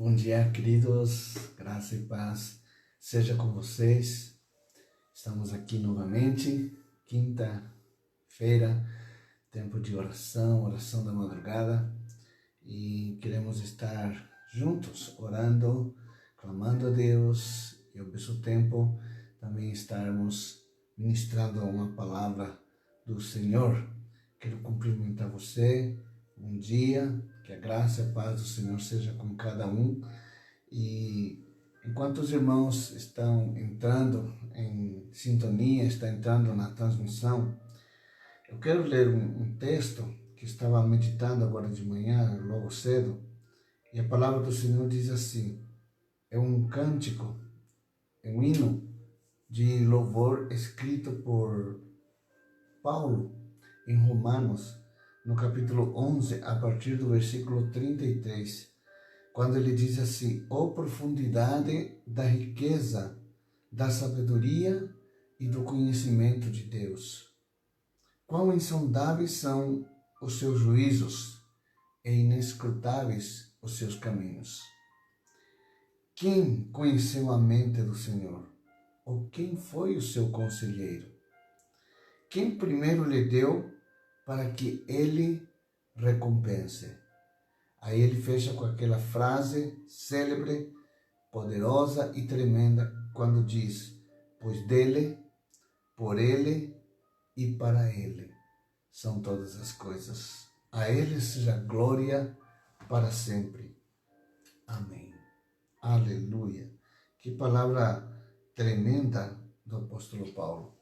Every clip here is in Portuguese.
Bom dia, queridos, graça e paz seja com vocês. Estamos aqui novamente, quinta-feira, tempo de oração, oração da madrugada, e queremos estar juntos, orando, clamando a Deus, e ao mesmo tempo também estarmos ministrando uma palavra do Senhor. Quero cumprimentar você, bom dia, que a graça e a paz do Senhor seja com cada um. E enquanto os irmãos estão entrando em sintonia, estão entrando na transmissão, eu quero ler um texto que estava meditando agora de manhã, logo cedo, e a palavra do Senhor diz assim: é um cântico, é um hino de louvor escrito por Paulo em Romanos, no capítulo 11, a partir do versículo 33, quando ele diz assim: ó profundidade da riqueza, da sabedoria e do conhecimento de Deus. Quão insondáveis são os seus juízos e inescrutáveis os seus caminhos. Quem conheceu a mente do Senhor? Ou quem foi o seu conselheiro? Quem primeiro lhe deu para que ele recompense? Aí ele fecha com aquela frase célebre, poderosa e tremenda, quando diz: pois dele, por ele e para ele são todas as coisas. A ele seja glória para sempre. Amém. Aleluia. Que palavra tremenda do apóstolo Paulo,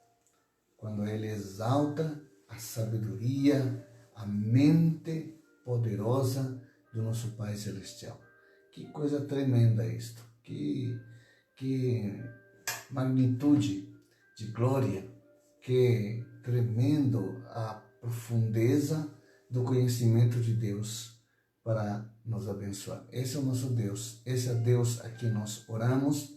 quando ele exalta a sabedoria, a mente poderosa do nosso Pai Celestial. Que coisa tremenda isto, que magnitude de glória, que tremendo a profundeza do conhecimento de Deus para nos abençoar. Esse é o nosso Deus, esse é o Deus a quem nós oramos,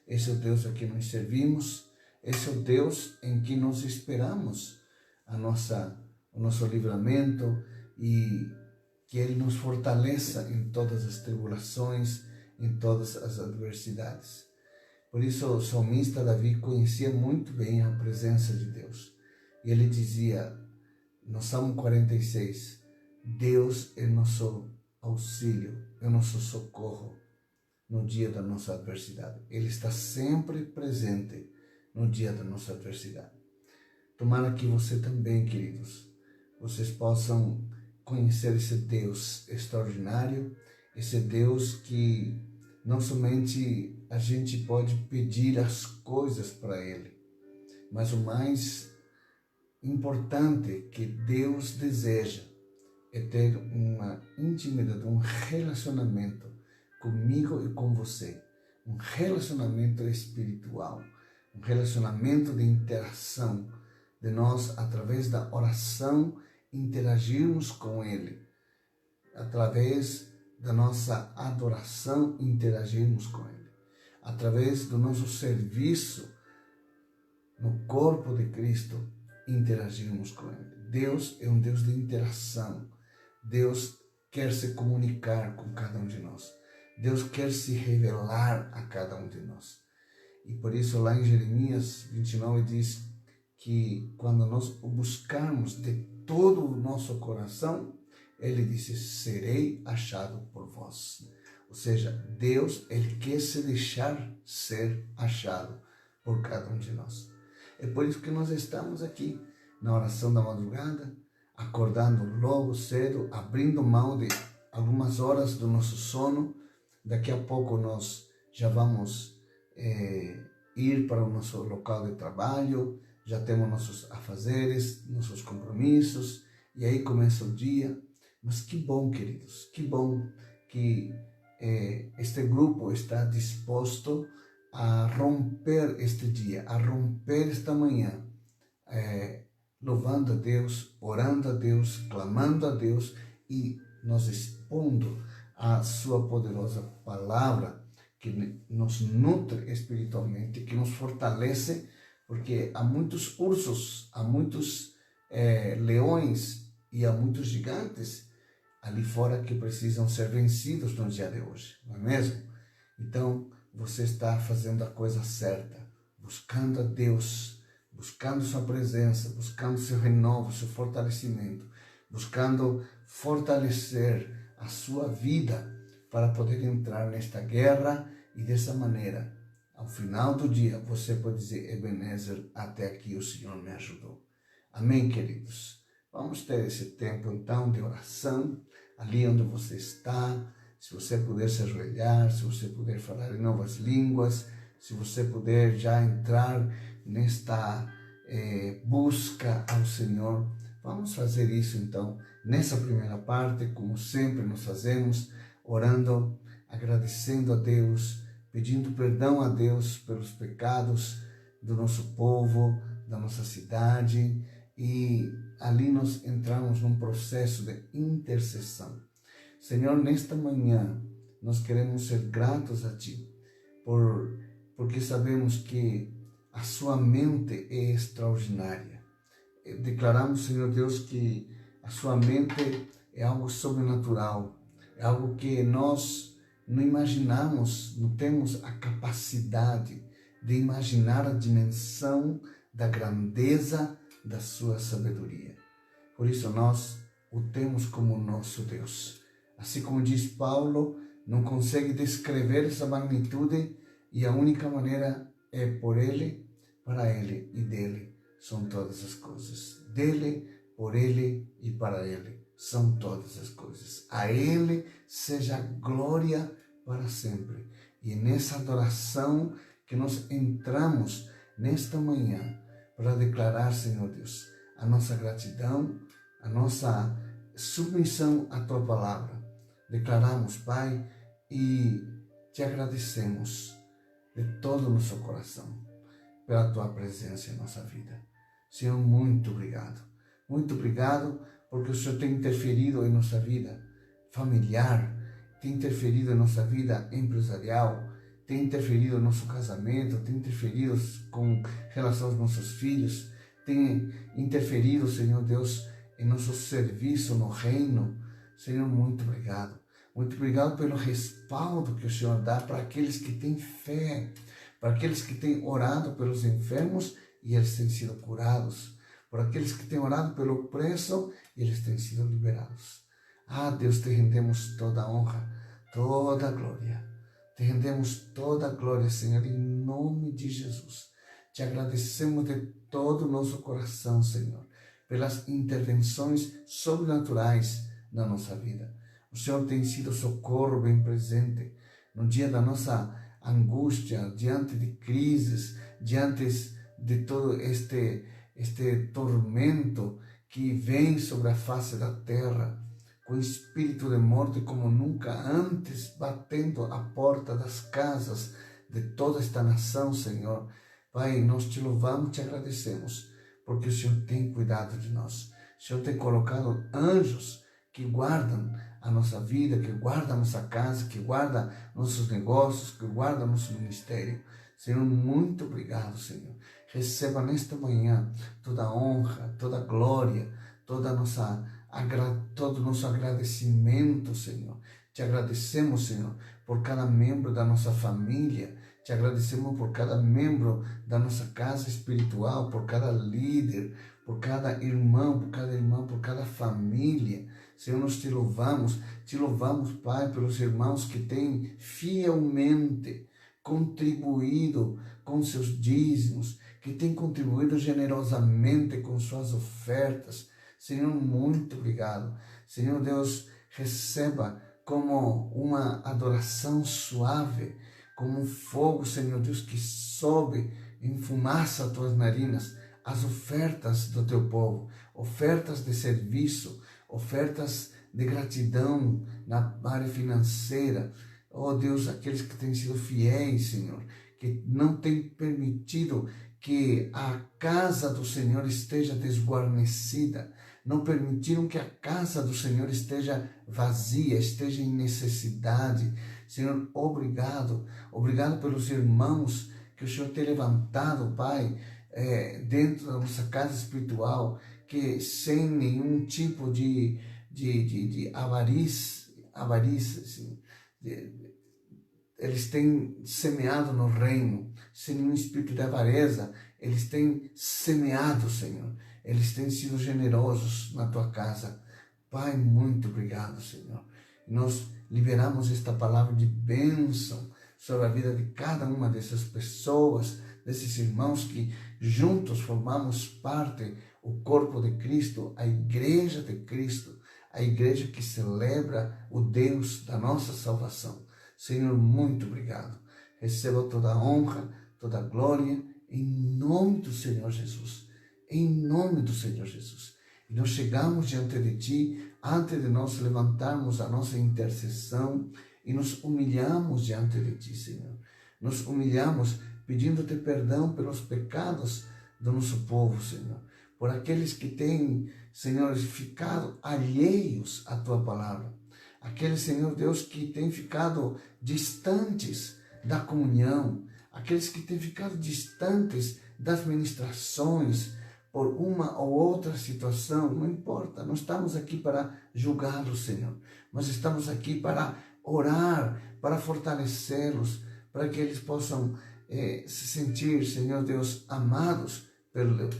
esse é o Deus a quem nós servimos, esse é o Deus em que nós esperamos o nosso livramento, e que Ele nos fortaleça em todas as tribulações, em todas as adversidades. Por isso o salmista Davi conhecia muito bem a presença de Deus. E ele dizia no Salmo 46, Deus é nosso auxílio, é nosso socorro no dia da nossa adversidade. Ele está sempre presente no dia da nossa adversidade. Tomara que você também, queridos, vocês possam conhecer esse Deus extraordinário, esse Deus que não somente a gente pode pedir as coisas para Ele, mas o mais importante que Deus deseja é ter uma intimidade, um relacionamento comigo e com você, um relacionamento espiritual, um relacionamento de interação, de nós, através da oração, interagirmos com Ele, através da nossa adoração, interagirmos com Ele, através do nosso serviço no corpo de Cristo, interagirmos com Ele. Deus é um Deus de interação. Deus quer se comunicar com cada um de nós. Deus quer se revelar a cada um de nós. E por isso lá em Jeremias 29 diz que quando nós o buscarmos de todo o nosso coração, Ele disse: serei achado por vós. Ou seja, Deus, Ele quer se deixar ser achado por cada um de nós. É por isso que nós estamos aqui na oração da madrugada, acordando logo cedo, abrindo mão de algumas horas do nosso sono. Daqui a pouco nós já vamos ir para o nosso local de trabalho, já temos nossos afazeres, nossos compromissos, e aí começa o dia. Mas que bom, queridos, que bom que este grupo está disposto a romper este dia, a romper esta manhã, louvando a Deus, orando a Deus, clamando a Deus e nos expondo a sua poderosa palavra, que nos nutre espiritualmente, que nos fortalece, porque há muitos ursos, há muitos leões e há muitos gigantes ali fora que precisam ser vencidos no dia de hoje, não é mesmo? Então, você está fazendo a coisa certa, buscando a Deus, buscando sua presença, buscando seu renovo, seu fortalecimento, buscando fortalecer a sua vida para poder entrar nesta guerra e dessa maneira, ao final do dia, você pode dizer: Ebenezer, até aqui o Senhor me ajudou. Amém, queridos? Vamos ter esse tempo então de oração, ali onde você está. Se você puder se ajoelhar, se você puder falar em novas línguas, se você puder já entrar nesta busca ao Senhor, vamos fazer isso então, nessa primeira parte, como sempre nós fazemos, orando, agradecendo a Deus, pedindo perdão a Deus pelos pecados do nosso povo, da nossa cidade, e ali nós entramos num processo de intercessão. Senhor, nesta manhã, nós queremos ser gratos a Ti, porque sabemos que a Sua mente é extraordinária. Declaramos, Senhor Deus, que a Sua mente é algo sobrenatural, é algo que nós não imaginamos, não temos a capacidade de imaginar a dimensão da grandeza da Sua sabedoria. Por isso nós o temos como nosso Deus. Assim como diz Paulo, não consegue descrever essa magnitude e a única maneira é por Ele, para Ele e dele são todas as coisas. Dele, por Ele e para Ele são todas as coisas. A Ele seja a glória para sempre. E é nessa adoração que nós entramos nesta manhã para declarar, Senhor Deus, a nossa gratidão, a nossa submissão à Tua palavra. Declaramos, Pai, e Te agradecemos de todo o nosso coração pela Tua presença em nossa vida. Senhor, muito obrigado. Muito obrigado porque o Senhor tem interferido em nossa vida familiar, tem interferido em nossa vida empresarial, tem interferido no nosso casamento, tem interferido com relação aos nossos filhos, tem interferido, Senhor Deus, em nosso serviço no reino. Senhor, muito obrigado. Muito obrigado pelo respaldo que o Senhor dá para aqueles que têm fé, para aqueles que têm orado pelos enfermos e eles têm sido curados, por aqueles que têm orado pelo opresso e eles têm sido liberados. Ah, Deus, Te rendemos toda a honra, toda a glória. Te rendemos toda a glória, Senhor, em nome de Jesus. Te agradecemos de todo o nosso coração, Senhor, pelas intervenções sobrenaturais na nossa vida. O Senhor tem sido socorro bem presente no dia da nossa angústia, diante de crises, diante de todo este tormento que vem sobre a face da terra, com espírito de morte como nunca antes, batendo a porta das casas de toda esta nação, Senhor. Pai, nós Te louvamos, Te agradecemos, porque o Senhor tem cuidado de nós. O Senhor tem colocado anjos que guardam a nossa vida, que guardam a nossa casa, que guardam nossos negócios, que guardam nosso ministério. Senhor, muito obrigado, Senhor. Receba nesta manhã toda a honra, toda a glória, todo o nosso agradecimento, Senhor. Te agradecemos, Senhor, por cada membro da nossa família. Te agradecemos por cada membro da nossa casa espiritual, por cada líder, por cada irmão, por cada irmã, por cada família. Senhor, nós Te louvamos, Pai, pelos irmãos que têm fielmente contribuído com seus dízimos, que têm contribuído generosamente com suas ofertas. Senhor, muito obrigado. Senhor Deus, receba como uma adoração suave, como um fogo, Senhor Deus, que sobe, enfumaça as Tuas narinas, as ofertas do Teu povo, ofertas de serviço, ofertas de gratidão na área financeira. Oh Deus, aqueles que têm sido fiéis, Senhor, que não têm permitido que a casa do Senhor esteja desguarnecida, não permitiram que a casa do Senhor esteja vazia, esteja em necessidade. Senhor, obrigado. Obrigado pelos irmãos que o Senhor tem levantado, Pai, dentro da nossa casa espiritual, que sem nenhum tipo de de avarícia, assim, eles têm semeado no reino, sem um espírito de avareza, eles têm semeado, Senhor. Eles têm sido generosos na tua casa. Pai, muito obrigado, Senhor. Nós liberamos esta palavra de bênção sobre a vida de cada uma dessas pessoas, desses irmãos que juntos formamos parte, o corpo de Cristo, a igreja de Cristo, a igreja que celebra o Deus da nossa salvação. Senhor, muito obrigado. Receba toda a honra, toda a glória, em nome do Senhor Jesus. Em nome do Senhor Jesus. E nós chegamos diante de Ti, antes de nós levantarmos a nossa intercessão, e nos humilhamos diante de Ti, Senhor. Nos humilhamos pedindo-Te perdão pelos pecados do nosso povo, Senhor. Por aqueles que têm, Senhor, ficado alheios à Tua palavra. Aqueles, Senhor Deus, que têm ficado distantes da comunhão, aqueles que têm ficado distantes das ministrações por uma ou outra situação, não importa, não estamos aqui para julgá-los, Senhor, mas estamos aqui para orar, para fortalecê-los, para que eles possam se sentir, Senhor Deus, amados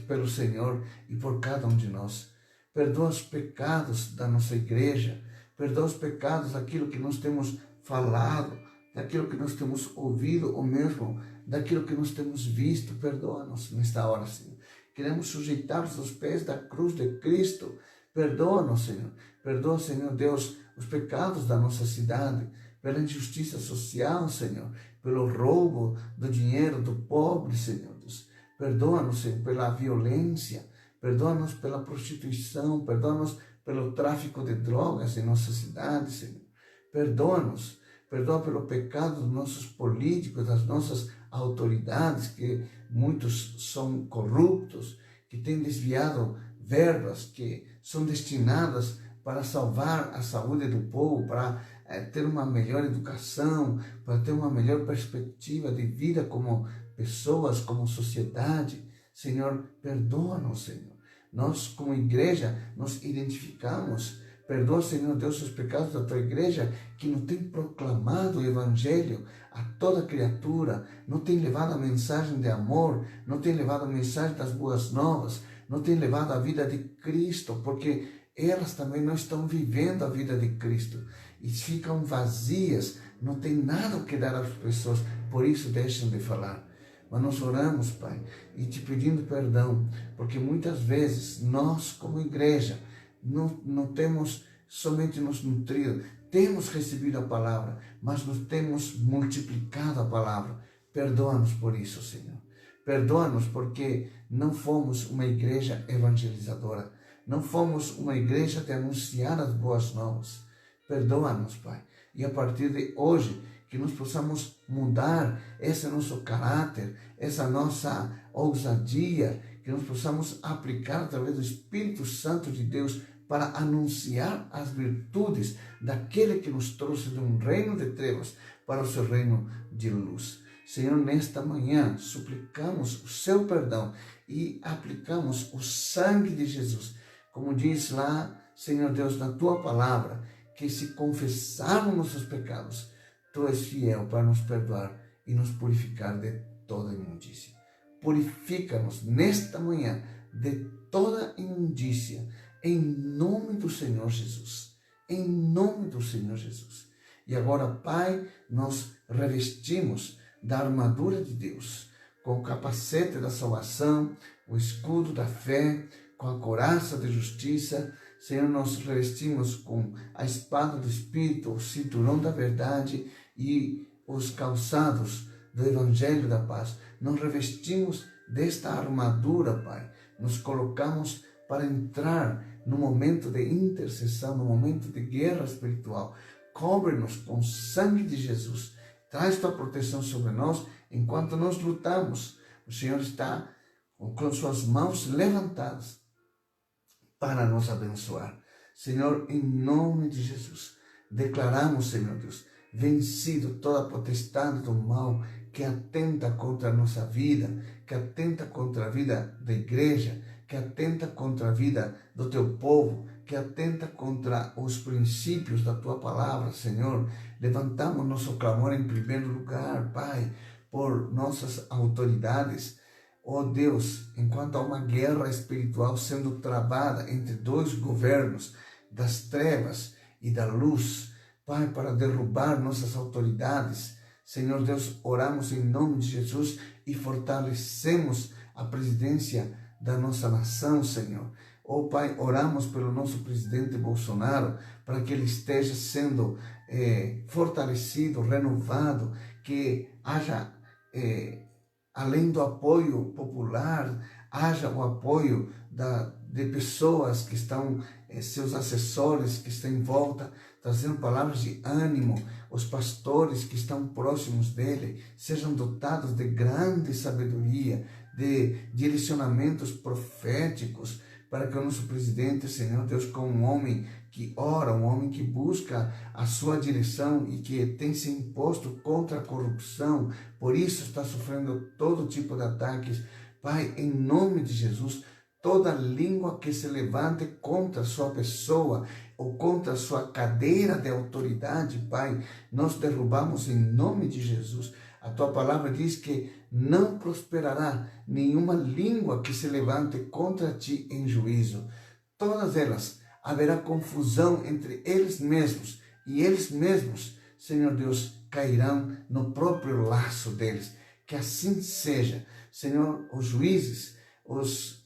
pelo Senhor e por cada um de nós. Perdoa os pecados da nossa igreja, perdoa os pecados daquilo que nós temos falado, daquilo que nós temos ouvido, ou mesmo daquilo que nós temos visto. Perdoa-nos nesta hora, Senhor. Queremos sujeitar-nos aos pés da cruz de Cristo. Perdoa-nos, Senhor. Perdoa, Senhor Deus, os pecados da nossa cidade, pela injustiça social, Senhor, pelo roubo do dinheiro do pobre, Senhor Deus. Perdoa-nos, Senhor, pela violência. Perdoa-nos pela prostituição. Perdoa-nos pelo tráfico de drogas em nossa cidade, Senhor. Perdoa-nos, perdoa pelo pecado dos nossos políticos, das nossas autoridades, que muitos são corruptos, que têm desviado verbas que são destinadas para salvar a saúde do povo, para ter uma melhor educação, para ter uma melhor perspectiva de vida como pessoas, como sociedade. Senhor, perdoa-nos, Senhor. Nós, como igreja, nos identificamos. Perdoa, Senhor Deus, os pecados da tua igreja, que não tem proclamado o evangelho a toda criatura, não tem levado a mensagem de amor, não tem levado a mensagem das boas novas, não tem levado a vida de Cristo, porque elas também não estão vivendo a vida de Cristo e ficam vazias, não tem nada o que dar às pessoas, por isso deixam de falar. Mas nós oramos, Pai, e te pedindo perdão, porque muitas vezes nós, como igreja, não temos somente nos nutrido, temos recebido a palavra, mas não temos multiplicado a palavra. Perdoa-nos por isso, Senhor. Perdoa-nos porque não fomos uma igreja evangelizadora, não fomos uma igreja de anunciar as boas novas. Perdoa-nos, Pai. E a partir de hoje, que nós possamos mudar esse nosso caráter, essa nossa ousadia, que nós possamos aplicar através do Espírito Santo de Deus para anunciar as virtudes daquele que nos trouxe de um reino de trevas para o seu reino de luz. Senhor, nesta manhã suplicamos o seu perdão e aplicamos o sangue de Jesus. Como diz lá, Senhor Deus, na tua palavra, que se confessarmos nossos pecados, tu és fiel para nos perdoar e nos purificar de toda imundícia. Purifica-nos nesta manhã de toda imundícia, em nome do Senhor Jesus. Em nome do Senhor Jesus. E agora, Pai, nós revestimos da armadura de Deus, com o capacete da salvação, o escudo da fé, com a couraça de justiça. Senhor, nós revestimos com a espada do Espírito, o cinturão da verdade e os calçados do Evangelho da paz. Nós revestimos desta armadura, Pai. Nos colocamos para entrar no momento de intercessão, no momento de guerra espiritual. Cobre-nos com o sangue de Jesus. Traz tua proteção sobre nós enquanto nós lutamos. O Senhor está com suas mãos levantadas para nos abençoar. Senhor, em nome de Jesus, declaramos, Senhor Deus, vencido toda a potestade do mal que atenta contra a nossa vida, que atenta contra a vida da igreja, que atenta contra a vida do teu povo, que atenta contra os princípios da tua palavra, Senhor. Levantamos nosso clamor em primeiro lugar, Pai, por nossas autoridades. Ó Deus, enquanto há uma guerra espiritual sendo travada entre dois governos, das trevas e da luz, Pai, para derrubar nossas autoridades, Senhor Deus, oramos em nome de Jesus e fortalecemos a presidência da nossa nação, Senhor. Ó Pai, oramos pelo nosso presidente Bolsonaro, para que ele esteja sendo fortalecido, renovado, que haja, além do apoio popular, haja o apoio de pessoas que estão, seus assessores que estão em volta, trazendo palavras de ânimo. Os pastores que estão próximos dele sejam dotados de grande sabedoria, de direcionamentos proféticos, para que o nosso presidente, Senhor Deus, como um homem que ora, um homem que busca a sua direção e que tem se imposto contra a corrupção, por isso está sofrendo todo tipo de ataques. Pai, em nome de Jesus, toda língua que se levante contra a sua pessoa ou contra a sua cadeira de autoridade, Pai, nós derrubamos em nome de Jesus. A tua palavra diz que não prosperará nenhuma língua que se levante contra ti em juízo. Todas elas haverá confusão entre eles mesmos, e eles mesmos, Senhor Deus, cairão no próprio laço deles. Que assim seja. Senhor, os juízes, os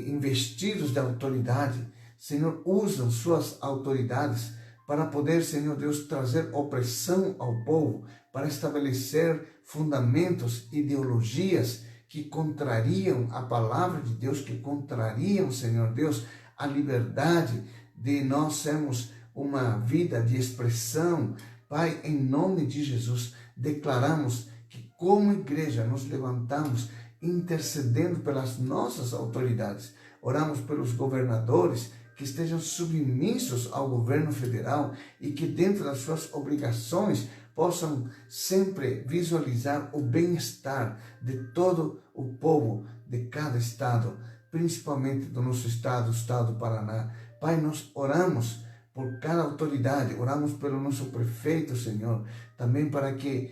investidos de autoridade, Senhor, usam suas autoridades para poder, Senhor Deus, trazer opressão ao povo, para estabelecer fundamentos, ideologias que contrariam a palavra de Deus, que contrariam, Senhor Deus, a liberdade de nós sermos uma vida de expressão. Pai, em nome de Jesus, declaramos que como igreja nos levantamos intercedendo pelas nossas autoridades. Oramos pelos governadores que estejam submissos ao governo federal e que dentro das suas obrigações possam sempre visualizar o bem-estar de todo o povo de cada estado, principalmente do nosso estado, o estado do Paraná. Pai, nós oramos por cada autoridade, oramos pelo nosso prefeito, Senhor, também para que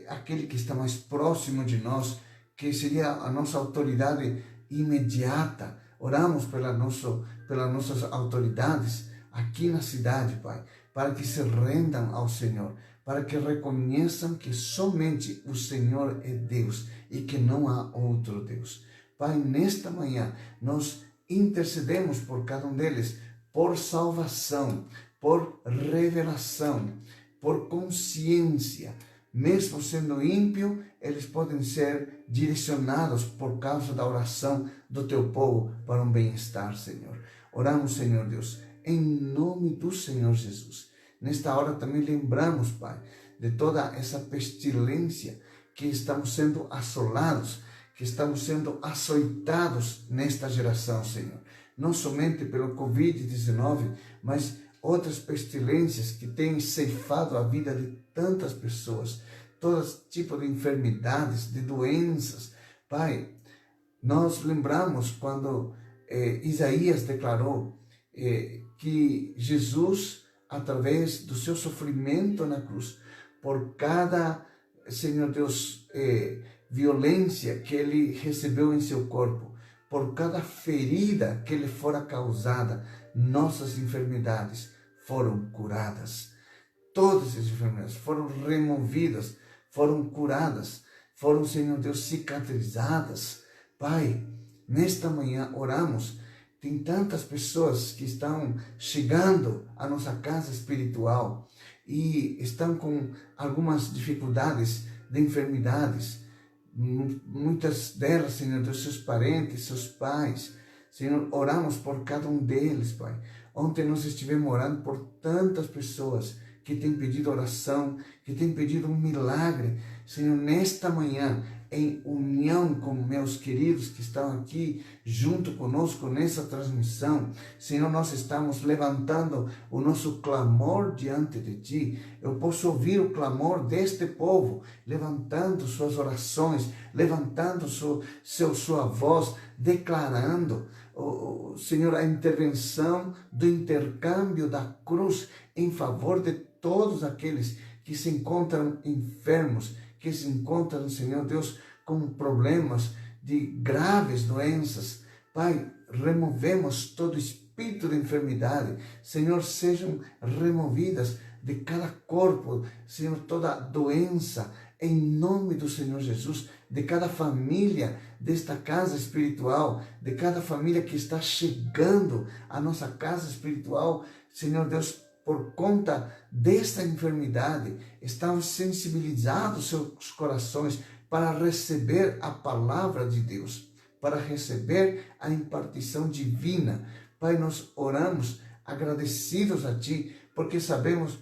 aquele que está mais próximo de nós, que seria a nossa autoridade imediata, oramos pelas nossas autoridades aqui na cidade, Pai, para que se rendam ao Senhor, para que reconheçam que somente o Senhor é Deus e que não há outro Deus. Pai, nesta manhã nós intercedemos por cada um deles, por salvação, por revelação, por consciência. Mesmo sendo ímpio, eles podem ser direcionados por causa da oração do teu povo para um bem-estar, Senhor. Oramos, Senhor Deus, em nome do Senhor Jesus. Nesta hora também lembramos, Pai, de toda essa pestilência que estamos sendo assolados, que estamos sendo açoitados nesta geração, Senhor. Não somente pelo Covid-19, mas outras pestilências que têm ceifado a vida de tantas pessoas, todo tipo de enfermidades, de doenças. Pai, nós lembramos quando Isaías declarou que Jesus, através do seu sofrimento na cruz, por cada, Senhor Deus, violência que ele recebeu em seu corpo, por cada ferida que lhe fora causada, nossas enfermidades foram curadas. Todas as enfermidades foram removidas, foram curadas, foram, Senhor Deus, cicatrizadas. Pai, nesta manhã oramos. Tem tantas pessoas que estão chegando à nossa casa espiritual e estão com algumas dificuldades de enfermidades. Muitas delas, Senhor Deus, seus parentes, seus pais. Senhor, oramos por cada um deles, Pai. Ontem nós estivemos orando por tantas pessoas que têm pedido oração, que têm pedido um milagre. Senhor, nesta manhã, em união com meus queridos que estão aqui junto conosco nessa transmissão, Senhor, nós estamos levantando o nosso clamor diante de Ti. Eu posso ouvir o clamor deste povo, levantando suas orações, levantando sua voz, declarando. Senhor, a intervenção do intercâmbio da cruz em favor de todos aqueles que se encontram enfermos, que se encontram, Senhor Deus, com problemas de graves doenças. Pai, removemos todo espírito de enfermidade. Senhor, sejam removidas de cada corpo, Senhor, toda doença, em nome do Senhor Jesus, de cada família desta casa espiritual, de cada família que está chegando à nossa casa espiritual, Senhor Deus, por conta desta enfermidade, estão sensibilizados seus corações para receber a palavra de Deus, para receber a impartição divina. Pai, nós oramos agradecidos a Ti, porque sabemos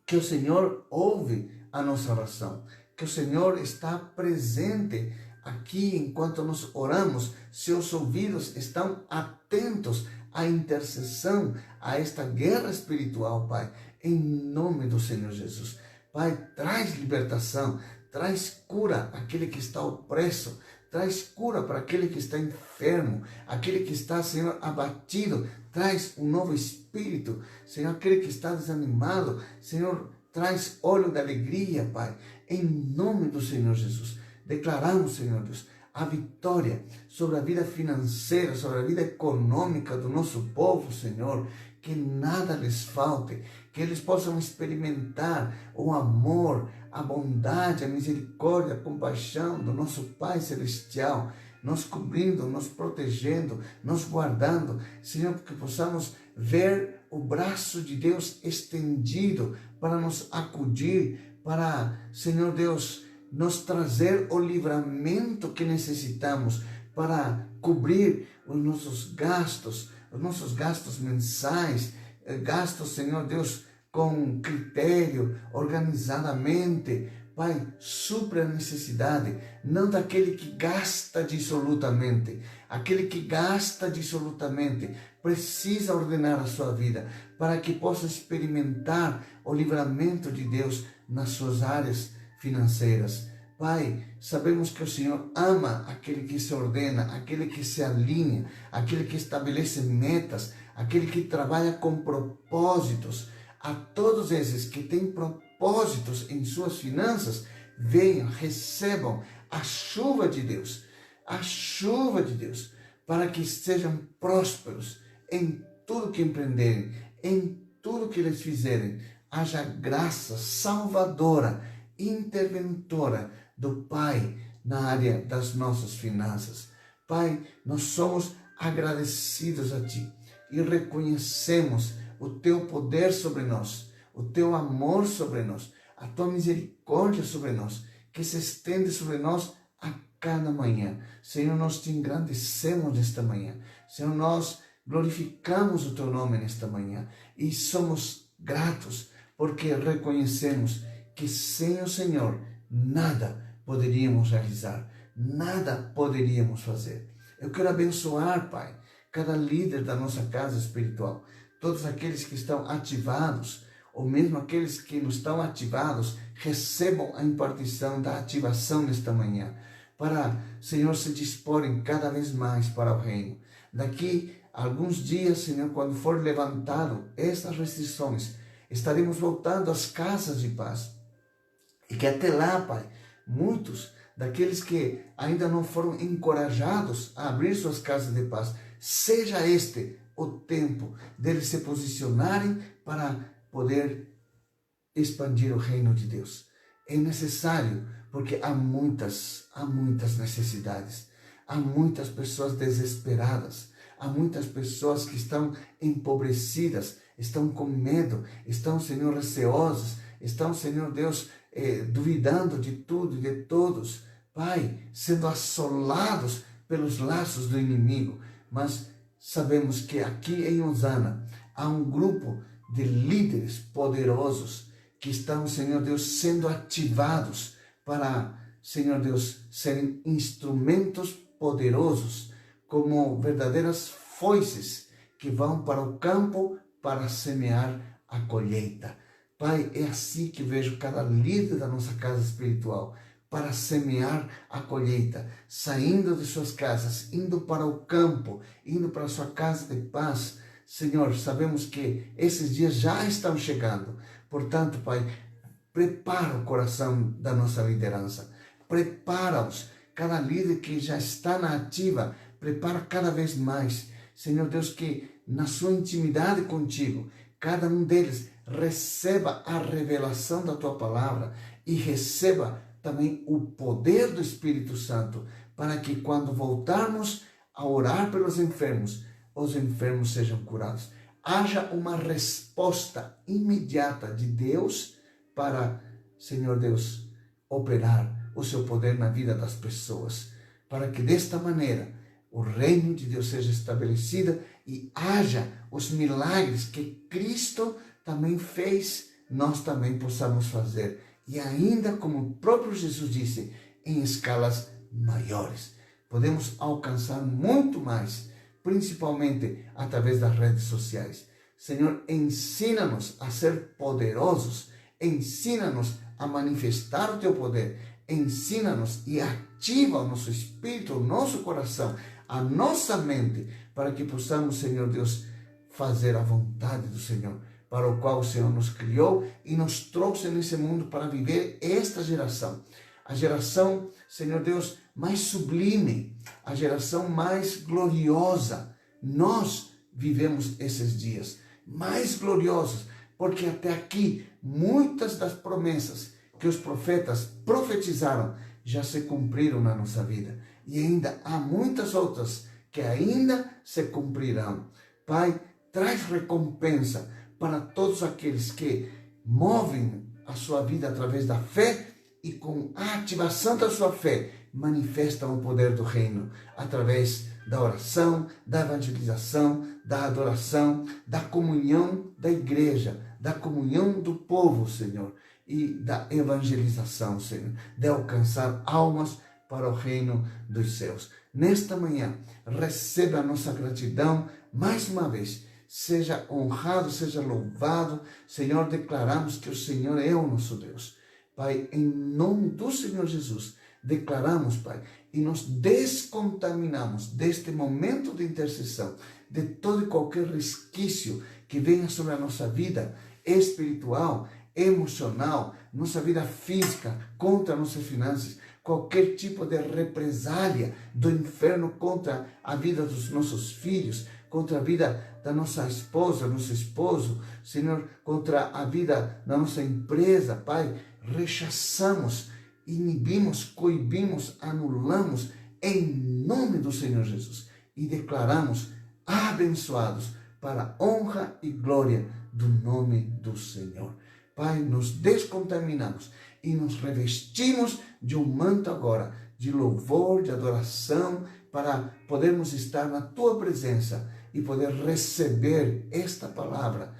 que o Senhor ouve a nossa oração, que o Senhor está presente aqui enquanto nós oramos. Seus ouvidos estão atentos à intercessão, a esta guerra espiritual, Pai, em nome do Senhor Jesus. Pai, traz libertação, traz cura àquele que está opresso, traz cura para aquele que está enfermo, aquele que está, Senhor, abatido, traz um novo espírito, Senhor, aquele que está desanimado, Senhor, traz óleo de alegria, Pai, em nome do Senhor Jesus. Declaramos, Senhor Deus, a vitória sobre a vida financeira, sobre a vida econômica do nosso povo, Senhor, que nada lhes falte, que eles possam experimentar o amor, a bondade, a misericórdia, a compaixão do nosso Pai Celestial, nos cobrindo, nos protegendo, nos guardando, Senhor, que possamos ver o braço de Deus estendido para nos acudir, para, Senhor Deus, nos trazer o livramento que necessitamos para cobrir os nossos gastos mensais, gastos, Senhor Deus, com critério, organizadamente. Pai, supra a necessidade, não daquele que gasta dissolutamente. Aquele que gasta dissolutamente precisa ordenar a sua vida para que possa experimentar o livramento de Deus nas suas áreas financeiras. Pai, sabemos que o Senhor ama aquele que se ordena, aquele que se alinha, aquele que estabelece metas, aquele que trabalha com propósitos. A todos esses que têm propósitos em suas finanças, venham, recebam a chuva de Deus, para que sejam prósperos em tudo que empreenderem, em tudo que eles fizerem. Haja graça salvadora, interventora do Pai na área das nossas finanças. Pai, nós somos agradecidos a Ti e reconhecemos o Teu poder sobre nós, o Teu amor sobre nós, a Tua misericórdia sobre nós, que se estende sobre nós a cada manhã. Senhor, nós Te engrandecemos nesta manhã. Senhor, nós glorificamos o Teu nome nesta manhã e somos gratos porque reconhecemos que sem o Senhor nada poderíamos realizar, nada poderíamos fazer. Eu quero abençoar, Pai, cada líder da nossa casa espiritual, todos aqueles que estão ativados, ou mesmo aqueles que não estão ativados, recebam a impartição da ativação nesta manhã, para, Senhor, se disporem cada vez mais para o reino. Daqui a alguns dias, Senhor, quando for levantado essas restrições, estaremos voltando às casas de paz. E que até lá, Pai, muitos daqueles que ainda não foram encorajados a abrir suas casas de paz, seja este o tempo deles se posicionarem para poder expandir o reino de Deus. É necessário, porque há muitas necessidades, há muitas pessoas desesperadas, há muitas pessoas que estão empobrecidas, estão com medo, estão, Senhor, receosas, estão, Senhor Deus, duvidando de tudo e de todos, Pai, sendo assolados pelos laços do inimigo. Mas sabemos que aqui em Osana há um grupo de líderes poderosos que estão, Senhor Deus, sendo ativados para, Senhor Deus, serem instrumentos poderosos, como verdadeiras foices que vão para o campo para semear a colheita. Pai, é assim que vejo cada líder da nossa casa espiritual, para semear a colheita, saindo de suas casas, indo para o campo, indo para a sua casa de paz. Senhor, sabemos que esses dias já estão chegando. Portanto, Pai, prepara o coração da nossa liderança. Prepara-os. Cada líder que já está na ativa, prepara cada vez mais. Senhor Deus, que na sua intimidade contigo, cada um deles receba a revelação da tua palavra e receba também o poder do Espírito Santo, para que quando voltarmos a orar pelos enfermos, os enfermos sejam curados. Haja uma resposta imediata de Deus para, Senhor Deus, operar o seu poder na vida das pessoas, para que desta maneira o reino de Deus seja estabelecido e haja os milagres que Cristo também fez, nós também possamos fazer. E ainda, como o próprio Jesus disse, em escalas maiores. Podemos alcançar muito mais, principalmente através das redes sociais. Senhor, ensina-nos a ser poderosos, ensina-nos a manifestar o teu poder, ensina-nos e ativa o nosso espírito, o nosso coração, a nossa mente, para que possamos, Senhor Deus, fazer a vontade do Senhor, para o qual o Senhor nos criou e nos trouxe nesse mundo para viver esta geração. A geração, Senhor Deus, mais sublime, a geração mais gloriosa. Nós vivemos esses dias mais gloriosos, porque até aqui muitas das promessas que os profetas profetizaram já se cumpriram na nossa vida. E ainda há muitas outras que ainda se cumprirão. Pai, traz recompensa para todos aqueles que movem a sua vida através da fé e com a ativação da sua fé manifestam o poder do reino através da oração, da evangelização, da adoração, da comunhão da igreja, da comunhão do povo, Senhor, e da evangelização, Senhor, de alcançar almas para o reino dos céus. Nesta manhã, receba a nossa gratidão mais uma vez. Seja honrado, seja louvado. Senhor, declaramos que o Senhor é o nosso Deus. Pai, em nome do Senhor Jesus, declaramos, Pai, e nos descontaminamos deste momento de intercessão, de todo e qualquer resquício que venha sobre a nossa vida espiritual, emocional, nossa vida física, contra nossas finanças, qualquer tipo de represália do inferno contra a vida dos nossos filhos, contra a vida da nossa esposa, nosso esposo, Senhor, contra a vida da nossa empresa, Pai, rechaçamos, inibimos, coibimos, anulamos em nome do Senhor Jesus e declaramos abençoados para a honra e glória do nome do Senhor. Pai, nos descontaminamos e nos revestimos de um manto agora de louvor, de adoração, para podermos estar na Tua presença e poder receber esta palavra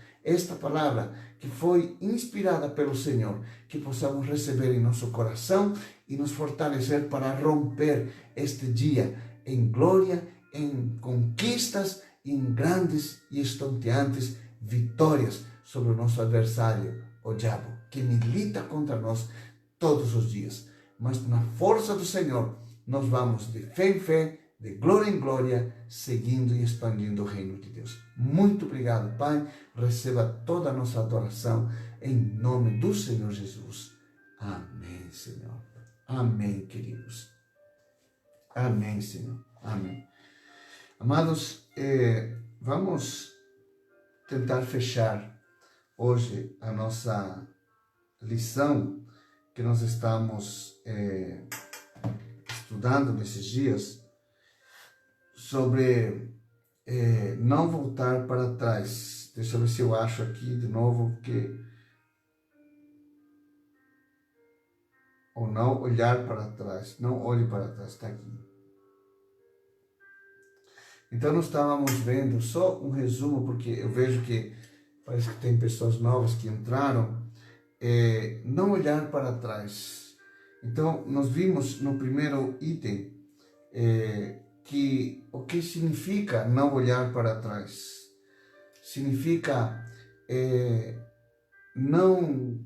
que foi inspirada pelo Senhor, que possamos receber em nosso coração e nos fortalecer para romper este dia em glória, em conquistas, em grandes e estonteantes vitórias sobre o nosso adversário, o diabo, que milita contra nós todos os dias. Mas na força do Senhor, nós vamos de fé em fé, de glória em glória, seguindo e expandindo o reino de Deus. Muito obrigado, Pai. Receba toda a nossa adoração em nome do Senhor Jesus. Amém, Senhor. Amém, queridos. Amém, Senhor. Amém. Amados, vamos tentar fechar hoje a nossa lição que nós estamos estudando nesses dias, sobre não voltar para trás. Deixa eu ver se eu acho aqui de novo, porque ou não olhar para trás. Não olhe para trás, está aqui. Então nós estávamos vendo só um resumo, porque eu vejo que parece que tem pessoas novas que entraram. Não olhar para trás. Então nós vimos no primeiro item que o que significa não olhar para trás. Significa não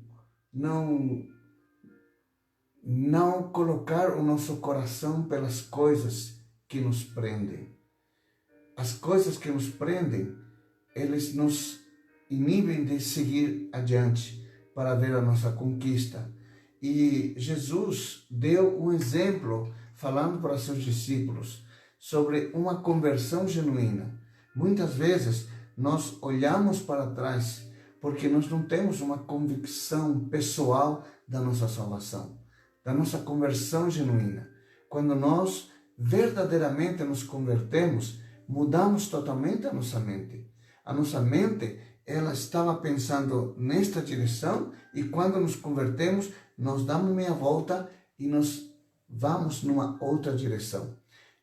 não colocar o nosso coração pelas coisas que nos prendem. As coisas que nos prendem, eles nos inibem de seguir adiante para ver a nossa conquista. E Jesus deu um exemplo falando para seus discípulos sobre uma conversão genuína. Muitas vezes nós olhamos para trás porque nós não temos uma convicção pessoal da nossa salvação, da nossa conversão genuína. Quando nós verdadeiramente nos convertemos, mudamos totalmente a nossa mente. A nossa mente, ela estava pensando nesta direção e quando nos convertemos, nós damos meia volta e nós vamos numa outra direção.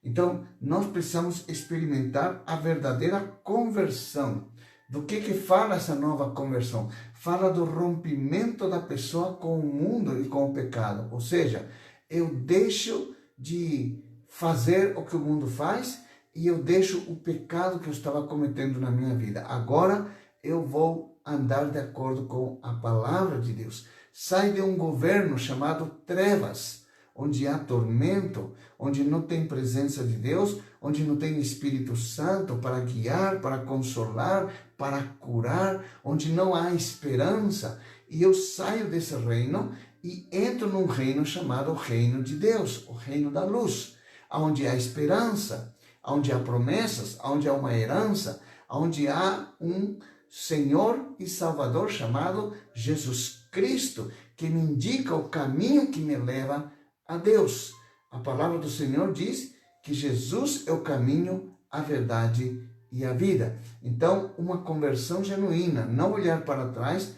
Então, nós precisamos experimentar a verdadeira conversão. Do que fala essa nova conversão? Fala do rompimento da pessoa com o mundo e com o pecado. Ou seja, eu deixo de fazer o que o mundo faz e eu deixo o pecado que eu estava cometendo na minha vida. Agora eu vou andar de acordo com a palavra de Deus. Sai de um governo chamado trevas, onde há tormento, onde não tem presença de Deus, onde não tem Espírito Santo para guiar, para consolar, para curar, onde não há esperança. E eu saio desse reino e entro num reino chamado Reino de Deus, o Reino da Luz, onde há esperança, onde há promessas, onde há uma herança, onde há um Senhor e Salvador chamado Jesus Cristo, que me indica o caminho que me leva a Deus. A palavra do Senhor diz que Jesus é o caminho, a verdade e a vida. Então, uma conversão genuína, não olhar para trás,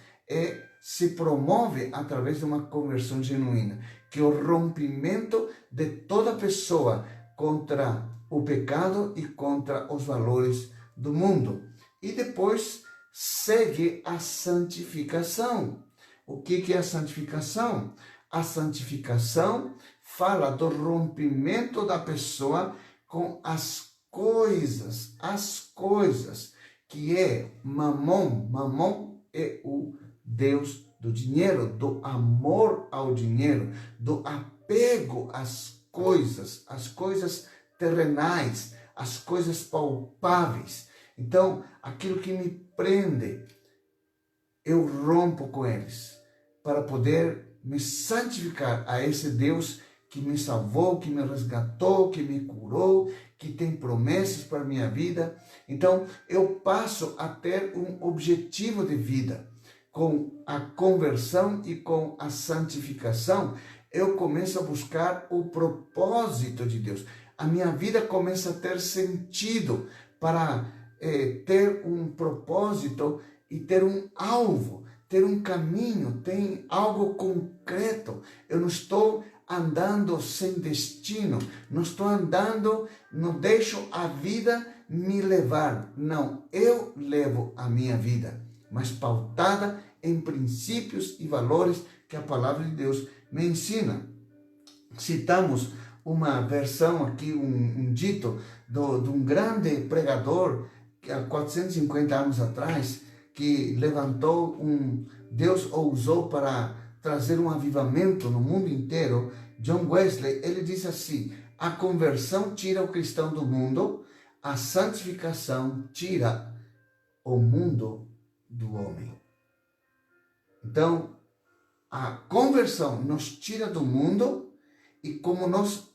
se promove através de uma conversão genuína, que é o rompimento de toda pessoa contra o pecado e contra os valores do mundo. E depois segue a santificação. O que é a santificação? A santificação fala do rompimento da pessoa com as coisas, que é Mamon. Mamon é o Deus do dinheiro, do amor ao dinheiro, do apego às coisas terrenais, as coisas palpáveis. Então, aquilo que me prende, eu rompo com eles, para poder me santificar a esse Deus que me salvou, que me resgatou, que me curou, que tem promessas para a minha vida. Então, eu passo a ter um objetivo de vida. Com a conversão e com a santificação, eu começo a buscar o propósito de Deus. A minha vida começa a ter sentido para ter um propósito e ter um alvo, ter um caminho, tem algo concreto. Eu não estou andando sem destino, não estou andando, não deixo a vida me levar. Não, eu levo a minha vida, mas pautada em princípios e valores que a palavra de Deus me ensina. Citamos uma versão aqui, um dito de um grande pregador que há 450 anos atrás, que levantou Deus o usou para trazer um avivamento no mundo inteiro. John Wesley, ele disse assim: a conversão tira o cristão do mundo, a santificação tira o mundo do homem. Então, a conversão nos tira do mundo, e como nós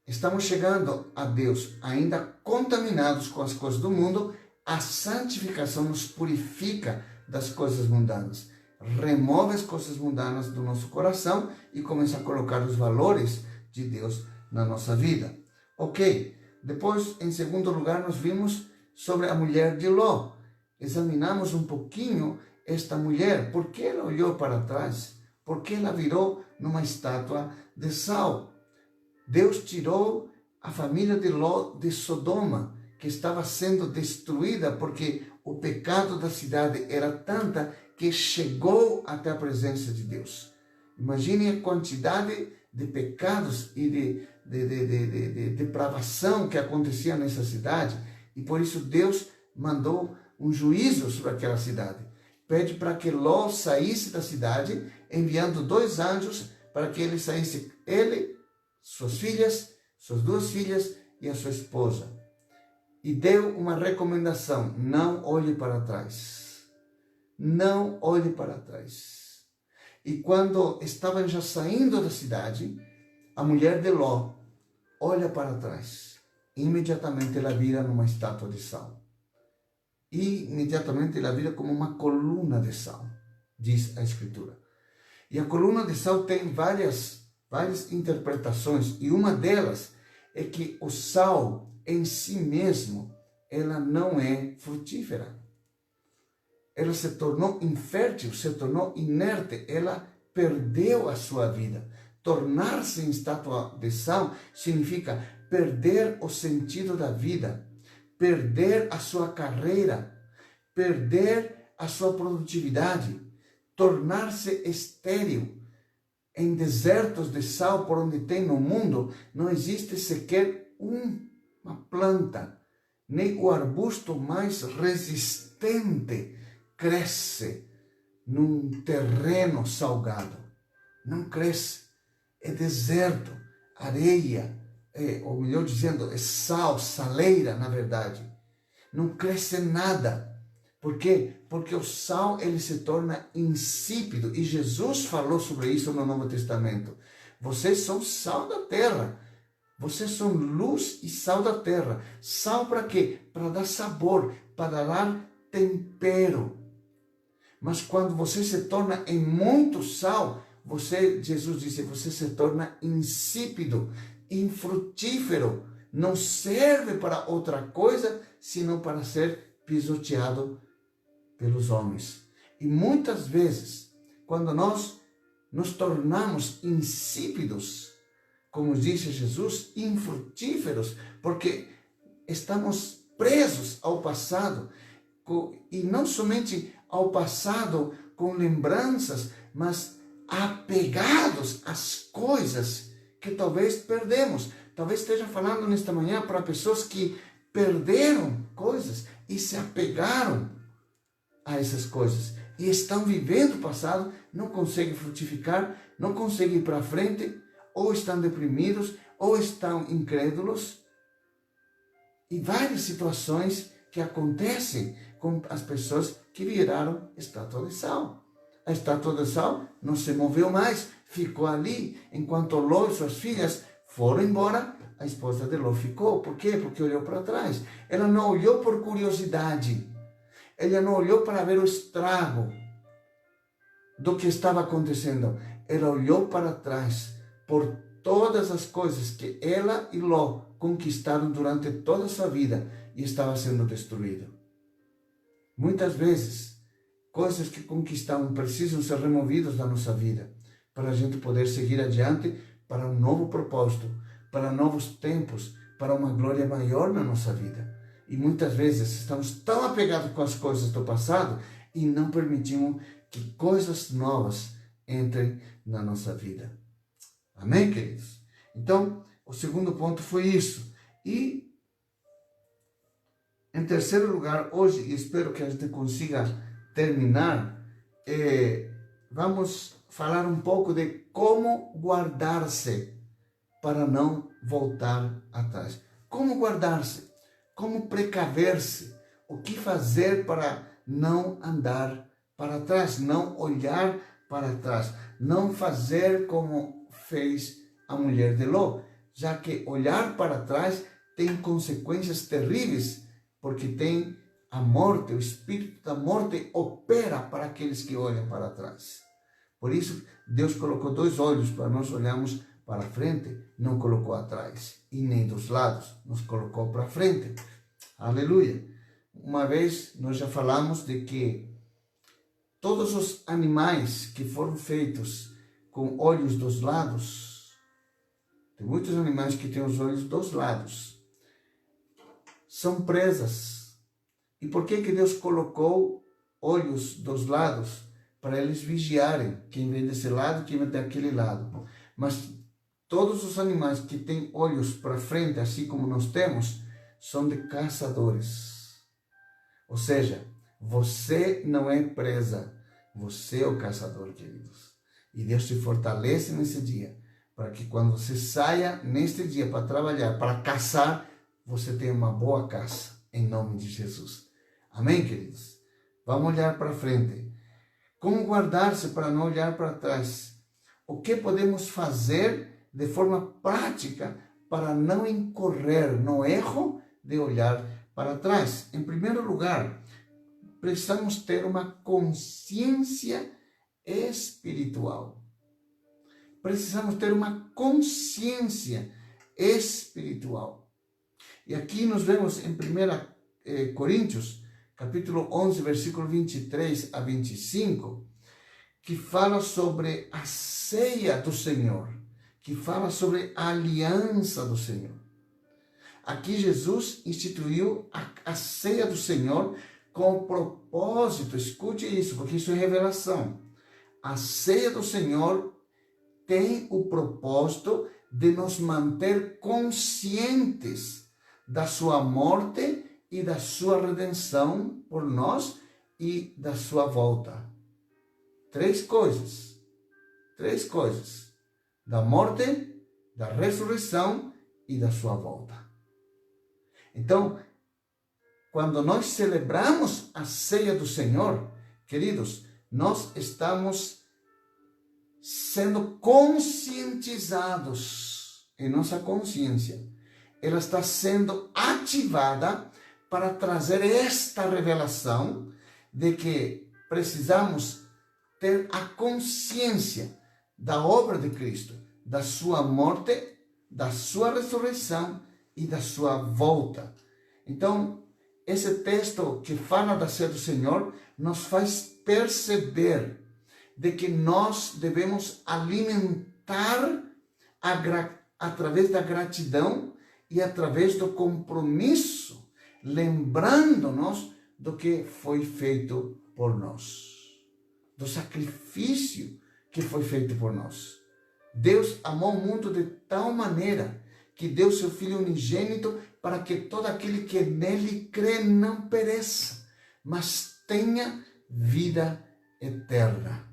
estamos chegando a Deus ainda contaminados com as coisas do mundo, a santificação nos purifica das coisas mundanas. Remove as coisas mundanas do nosso coração e começa a colocar os valores de Deus na nossa vida. Ok, depois, em segundo lugar, nós vimos sobre a mulher de Ló. Examinamos um pouquinho esta mulher, por que ela olhou para trás? Por que ela virou numa estátua de sal? Deus tirou a família de Ló de Sodoma, que estava sendo destruída porque o pecado da cidade era tanta que chegou até a presença de Deus. Imagine a quantidade de pecados e de depravação que acontecia nessa cidade, e por isso Deus mandou um juízo sobre aquela cidade. Pede para que Ló saísse da cidade, enviando 2 anjos para que ele saísse, ele, suas filhas, suas 2 filhas e a sua esposa. E deu uma recomendação: não olhe para trás. Não olhe para trás. E quando estavam já saindo da cidade, a mulher de Ló olha para trás. Imediatamente ela vira numa estátua de sal. E imediatamente ela vira como uma coluna de sal, diz a Escritura. E a coluna de sal tem várias interpretações, e uma delas é que o sal em si mesmo, ela não é frutífera. Ela se tornou infértil, se tornou inerte, ela perdeu a sua vida. Tornar-se em estátua de sal significa perder o sentido da vida, perder a sua carreira, perder a sua produtividade, tornar-se estéril. Em desertos de sal por onde tem no mundo, não existe sequer uma planta, nem o arbusto mais resistente cresce num terreno salgado. Não cresce. É deserto, areia, ou melhor dizendo, é sal, saleira, na verdade. Não cresce nada. Por quê? Porque o sal ele se torna insípido. E Jesus falou sobre isso no Novo Testamento. Vocês são sal da terra. Vocês são luz e sal da terra. Sal para quê? Para dar sabor, para dar tempero. Mas quando você se torna em muito sal, Jesus disse, você se torna insípido, infrutífero. Não serve para outra coisa, senão para ser pisoteado pelos homens. E muitas vezes, quando nós nos tornamos insípidos, como disse Jesus, infrutíferos, porque estamos presos ao passado, e não somente ao passado com lembranças, mas apegados às coisas que talvez perdemos. Talvez esteja falando nesta manhã para pessoas que perderam coisas e se apegaram a essas coisas e estão vivendo o passado, não conseguem frutificar, não conseguem ir para frente, ou estão deprimidos, ou estão incrédulos. E várias situações que acontecem com as pessoas que viraram estátua de sal. A estátua de sal não se moveu mais, ficou ali, enquanto Ló e suas filhas foram embora, a esposa de Ló ficou. Por quê? Porque olhou para trás. Ela não olhou por curiosidade. Ela não olhou para ver o estrago do que estava acontecendo. Ela olhou para trás por todas as coisas que ela e Ló conquistaram durante toda a sua vida e estava sendo destruído. Muitas vezes, coisas que conquistamos precisam ser removidas da nossa vida para a gente poder seguir adiante para um novo propósito, para novos tempos, para uma glória maior na nossa vida. E muitas vezes estamos tão apegados com as coisas do passado e não permitimos que coisas novas entrem na nossa vida. Amém, queridos? Então, o segundo ponto foi isso. E, em terceiro lugar, hoje, e espero que a gente consiga terminar, vamos falar um pouco de como guardar-se para não voltar atrás. Como guardar-se? Como precaver-se? O que fazer para não andar para trás? Não olhar para trás? Não fazer como fez a mulher de Ló, já que olhar para trás tem consequências terríveis, porque tem a morte, o espírito da morte opera para aqueles que olham para trás. Por isso, Deus colocou 2 olhos para nós olharmos para frente, não colocou atrás, e nem dos lados, nos colocou para frente. Aleluia! Uma vez nós já falamos de que todos os animais que foram feitos com olhos dos lados, tem muitos animais que têm os olhos dos lados, são presas. E por que Deus colocou olhos dos lados? Para eles vigiarem quem vem desse lado, quem vem daquele lado. Mas todos os animais que têm olhos para frente, assim como nós temos, são de caçadores. Ou seja, você não é presa, você é o caçador, queridos. E Deus te fortalece nesse dia, para que quando você saia neste dia para trabalhar, para caçar, você tenha uma boa caça, em nome de Jesus. Amém, queridos? Vamos olhar para frente. Como guardar-se para não olhar para trás? O que podemos fazer de forma prática para não incorrer no erro de olhar para trás? Em primeiro lugar, precisamos ter uma consciência espiritual. Precisamos ter uma consciência espiritual. E aqui nós vemos em 1 Coríntios, capítulo 11, versículo 23 a 25, que fala sobre a ceia do Senhor, que fala sobre a aliança do Senhor. Aqui Jesus instituiu a ceia do Senhor com o propósito, escute isso, porque isso é revelação. A ceia do Senhor tem o propósito de nos manter conscientes da sua morte e da sua redenção por nós e da sua volta. Três coisas. Da morte, da ressurreição e da sua volta. Então, quando nós celebramos a ceia do Senhor, queridos, nós estamos sendo conscientizados em nossa consciência. Ela está sendo ativada para trazer esta revelação de que precisamos ter a consciência da obra de Cristo, da sua morte, da sua ressurreição e da sua volta. Então, esse texto que fala da ceia do Senhor nos faz perceber de que nós devemos alimentar através da gratidão e através do compromisso, lembrando-nos do que foi feito por nós, do sacrifício que foi feito por nós. Deus amou o mundo de tal maneira que deu seu Filho unigênito para que todo aquele que nele crê não pereça, mas tenha vida eterna.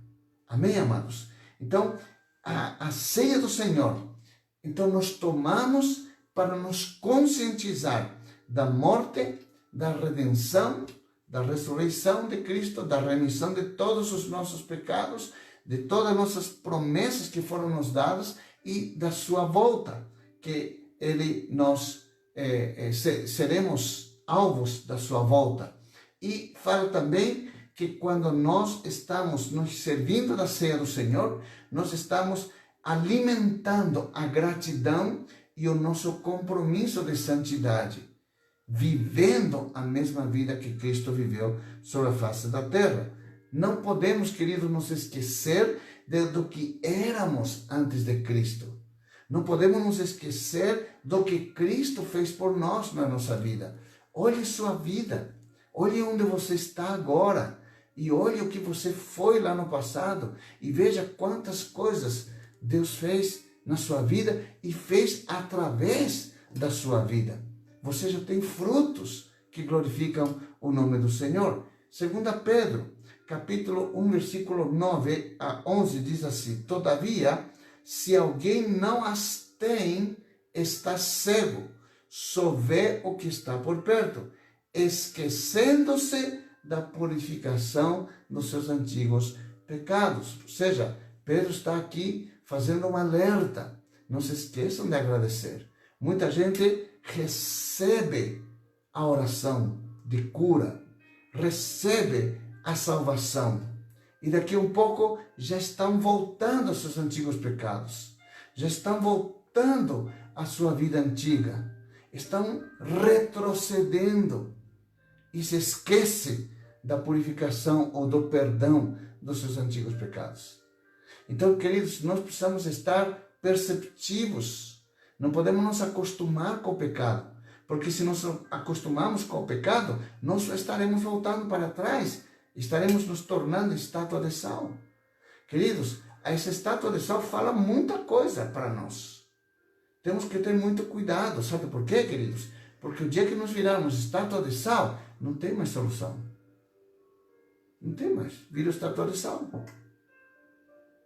Amém, amados? Então, a ceia do Senhor, então nós tomamos para nos conscientizar da morte, da redenção, da ressurreição de Cristo, da remissão de todos os nossos pecados, de todas as nossas promessas que foram nos dadas e da sua volta, que seremos alvos da sua volta. E fala também que quando nós estamos nos servindo da ceia do Senhor, nós estamos alimentando a gratidão e o nosso compromisso de santidade, vivendo a mesma vida que Cristo viveu sobre a face da terra. Não podemos, queridos, nos esquecer do que éramos antes de Cristo. Não podemos nos esquecer do que Cristo fez por nós na nossa vida. Olhe sua vida, olhe onde você está agora e olhe o que você foi lá no passado e veja quantas coisas Deus fez na sua vida e fez através da sua vida. Você já tem frutos que glorificam o nome do Senhor. 2 Pedro, capítulo 1, versículo 9 a 11, diz assim: Todavia, se alguém não as tem, está cego, só vê o que está por perto, esquecendo-se da purificação dos seus antigos pecados. Ou seja, Pedro está aqui fazendo um alerta. Não se esqueçam de agradecer. Muita gente recebe a oração de cura, recebe a salvação, e daqui a um pouco já estão voltando aos seus antigos pecados, já estão voltando à sua vida antiga, estão retrocedendo e se esquecem da purificação ou do perdão dos seus antigos pecados. Então, queridos, nós precisamos estar perceptivos, não podemos nos acostumar com o pecado, porque se nos acostumamos com o pecado, nós estaremos voltando para trás, estaremos nos tornando estátua de sal. Queridos, essa estátua de sal fala muita coisa para nós. Temos que ter muito cuidado. Sabe por quê, queridos? Porque o dia que nós virarmos estátua de sal, não tem mais solução. Não tem mais. Vira estátua de sal.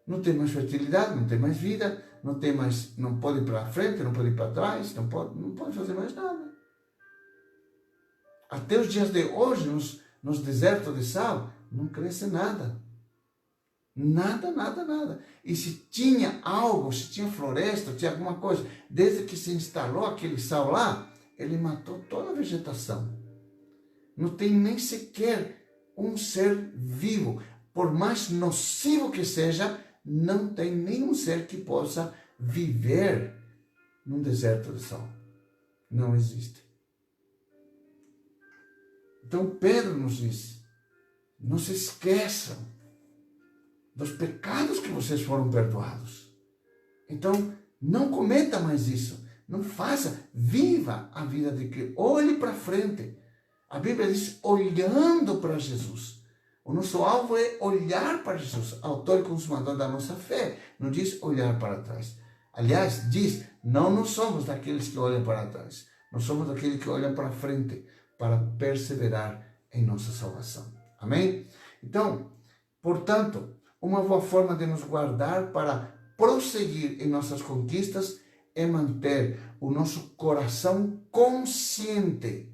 Não tem mais fertilidade, não tem mais vida, não pode ir para frente, não pode ir para trás, não pode fazer mais nada. Até os dias de hoje, nos desertos de sal, não cresce nada. Nada, nada, nada. E se tinha algo, se tinha floresta, tinha alguma coisa, desde que se instalou aquele sal lá, ele matou toda a vegetação. Não tem nem sequer um ser vivo. Por mais nocivo que seja, não tem nenhum ser que possa viver num deserto de sal. Não existe. Então Pedro nos diz, não se esqueçam dos pecados que vocês foram perdoados. Então, não cometa mais isso. Não faça. Viva a vida de Cristo. Olhe para frente. A Bíblia diz, olhando para Jesus. O nosso alvo é olhar para Jesus, autor e consumador da nossa fé. Não diz olhar para trás. Aliás, diz, não somos daqueles que olham para trás. Nós somos daqueles que olham para frente, para perseverar em nossa salvação. Amém? Então, portanto, uma boa forma de nos guardar para prosseguir em nossas conquistas é manter o nosso coração consciente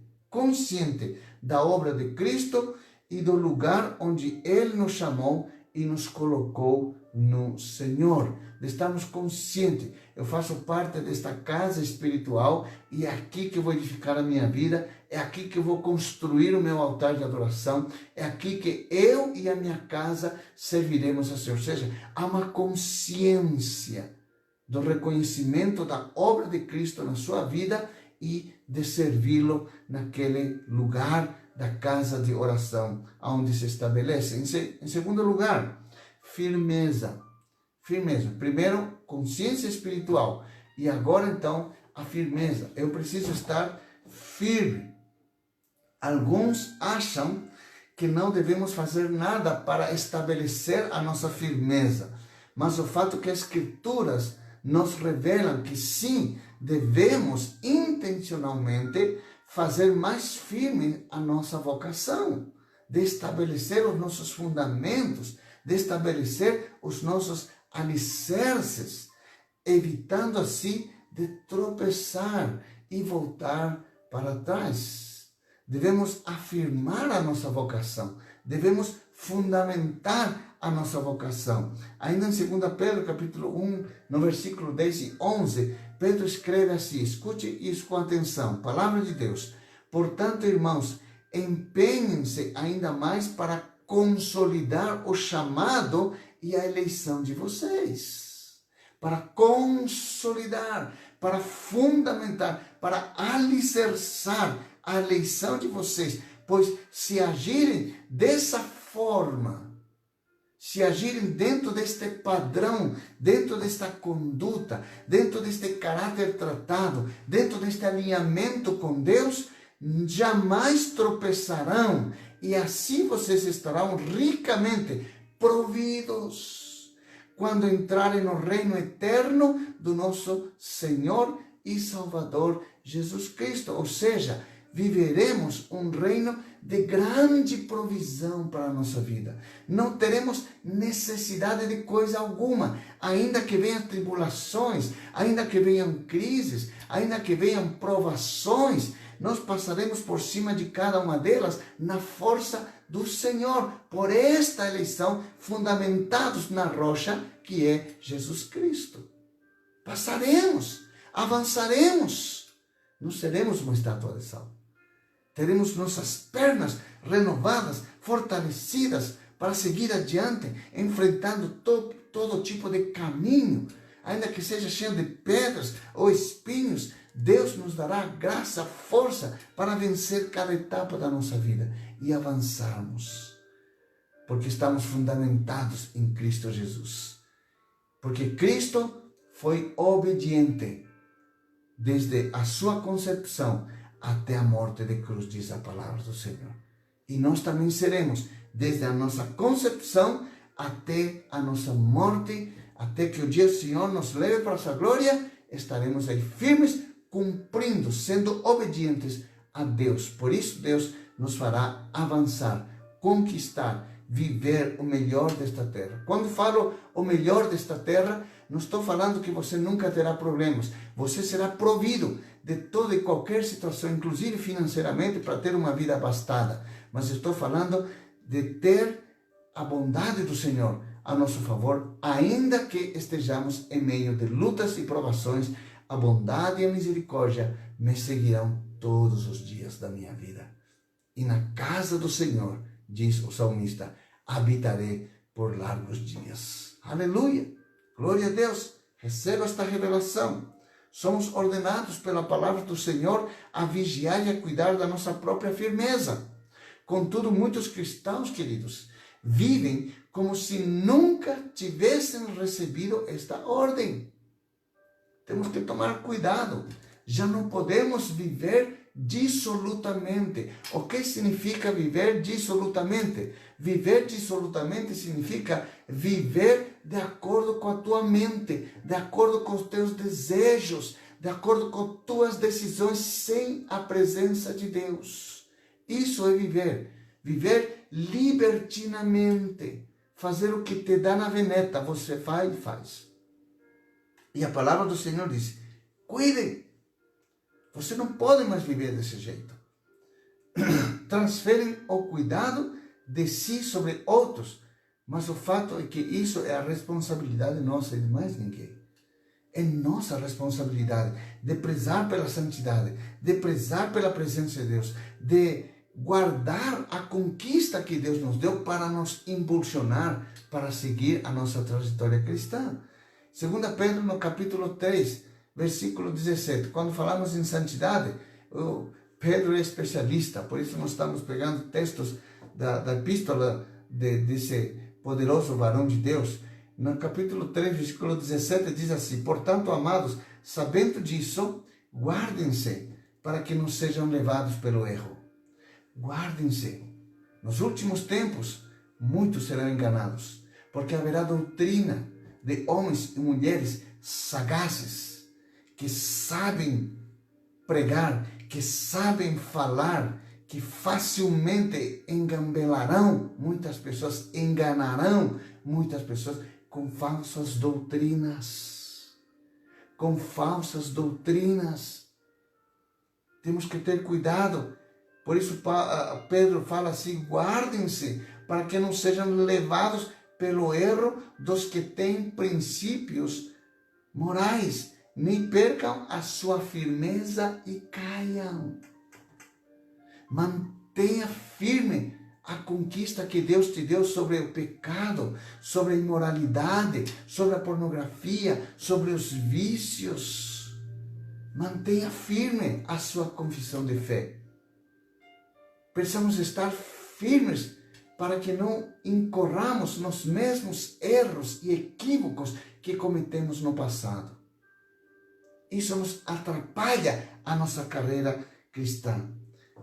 da obra de Cristo e do lugar onde Ele nos chamou e nos colocou no Senhor. De estarmos conscientes, eu faço parte desta casa espiritual e é aqui que eu vou edificar a minha vida, é aqui que eu vou construir o meu altar de adoração, é aqui que eu e a minha casa serviremos ao Senhor. Ou seja, há uma consciência do reconhecimento da obra de Cristo na sua vida e de servi-lo naquele lugar da casa de oração, onde se estabelece. Em segundo lugar, firmeza. Primeiro, consciência espiritual. E agora, então, a firmeza. Eu preciso estar firme. Alguns acham que não devemos fazer nada para estabelecer a nossa firmeza. Mas o fato é que as Escrituras nos revelam que sim, devemos intencionalmente fazer mais firme a nossa vocação, de estabelecer os nossos fundamentos, de estabelecer os nossos alicerces, evitando assim de tropeçar e voltar para trás. Devemos afirmar a nossa vocação, devemos fundamentar a nossa vocação. Ainda em 2 Pedro, capítulo 1, no versículo 10 e 11, Pedro escreve assim, escute isso com atenção, palavra de Deus. Portanto, irmãos, empenhem-se ainda mais para consolidar o chamado e a eleição de vocês. Para consolidar, para fundamentar, para alicerçar a eleição de vocês. Pois se agirem dessa forma, se agirem dentro deste padrão, dentro desta conduta, dentro deste caráter tratado, dentro deste alinhamento com Deus, jamais tropeçarão e assim vocês estarão ricamente providos quando entrarem no reino eterno do nosso Senhor e Salvador Jesus Cristo. Ou seja, viveremos um reino de grande provisão para a nossa vida. Não teremos necessidade de coisa alguma, ainda que venham tribulações, ainda que venham crises, ainda que venham provações, nós passaremos por cima de cada uma delas na força do Senhor, por esta eleição, fundamentados na rocha que é Jesus Cristo. Passaremos, avançaremos, não seremos uma estátua de sal. Teremos nossas pernas renovadas, fortalecidas, para seguir adiante, enfrentando todo tipo de caminho, ainda que seja cheio de pedras ou espinhos. Deus nos dará graça, força para vencer cada etapa da nossa vida e avançarmos, porque estamos fundamentados em Cristo Jesus. Porque Cristo foi obediente desde a sua concepção até a morte de cruz, diz a palavra do Senhor. E nós também seremos, desde a nossa concepção até a nossa morte, até que o dia do Senhor nos leve para a sua glória, estaremos aí firmes, cumprindo, sendo obedientes a Deus. Por isso Deus nos fará avançar, conquistar, viver o melhor desta terra. Quando falo o melhor desta terra, não estou falando que você nunca terá problemas. Você será provido de toda e qualquer situação, inclusive financeiramente, para ter uma vida abastada. Mas estou falando de ter a bondade do Senhor a nosso favor, ainda que estejamos em meio de lutas e provações. A bondade e a misericórdia me seguirão todos os dias da minha vida. E na casa do Senhor, diz o salmista, habitarei por largos dias. Aleluia! Glória a Deus! Receba esta revelação. Somos ordenados pela palavra do Senhor a vigiar e a cuidar da nossa própria firmeza. Contudo, muitos cristãos, queridos, vivem como se nunca tivessem recebido esta ordem. Temos que tomar cuidado. Já não podemos viver dissolutamente. O que significa viver dissolutamente? Viver dissolutamente significa viver de acordo com a tua mente, de acordo com os teus desejos, de acordo com tuas decisões, sem a presença de Deus. Isso é viver. Viver libertinamente. Fazer o que te dá na veneta, você vai e faz. E a palavra do Senhor diz, cuidem. Você não pode mais viver desse jeito. Transferem o cuidado de si sobre outros. Mas o fato é que isso é a responsabilidade nossa e de mais ninguém. É nossa responsabilidade de prezar pela santidade, de prezar pela presença de Deus, de guardar a conquista que Deus nos deu para nos impulsionar para seguir a nossa trajetória cristã. 2 Pedro, no capítulo 3, versículo 17, quando falamos em santidade, Pedro é especialista, por isso nós estamos pegando textos da epístola desse poderoso varão de Deus. No capítulo 3, versículo 17, diz assim, portanto, amados, sabendo disso, guardem-se para que não sejam levados pelo erro. Guardem-se. Nos últimos tempos, muitos serão enganados, porque haverá doutrina de homens e mulheres sagazes, que sabem pregar, que sabem falar, que facilmente engambelarão muitas pessoas, enganarão muitas pessoas com falsas doutrinas. Com falsas doutrinas. Temos que ter cuidado. Por isso Pedro fala assim, guardem-se para que não sejam levados pelo erro dos que têm princípios morais, nem percam a sua firmeza e caiam. Mantenha firme a conquista que Deus te deu sobre o pecado, sobre a imoralidade, sobre a pornografia, sobre os vícios. Mantenha firme a sua confissão de fé. Precisamos estar firmes para que não incorramos nos mesmos erros e equívocos que cometemos no passado. Isso nos atrapalha a nossa carreira cristã.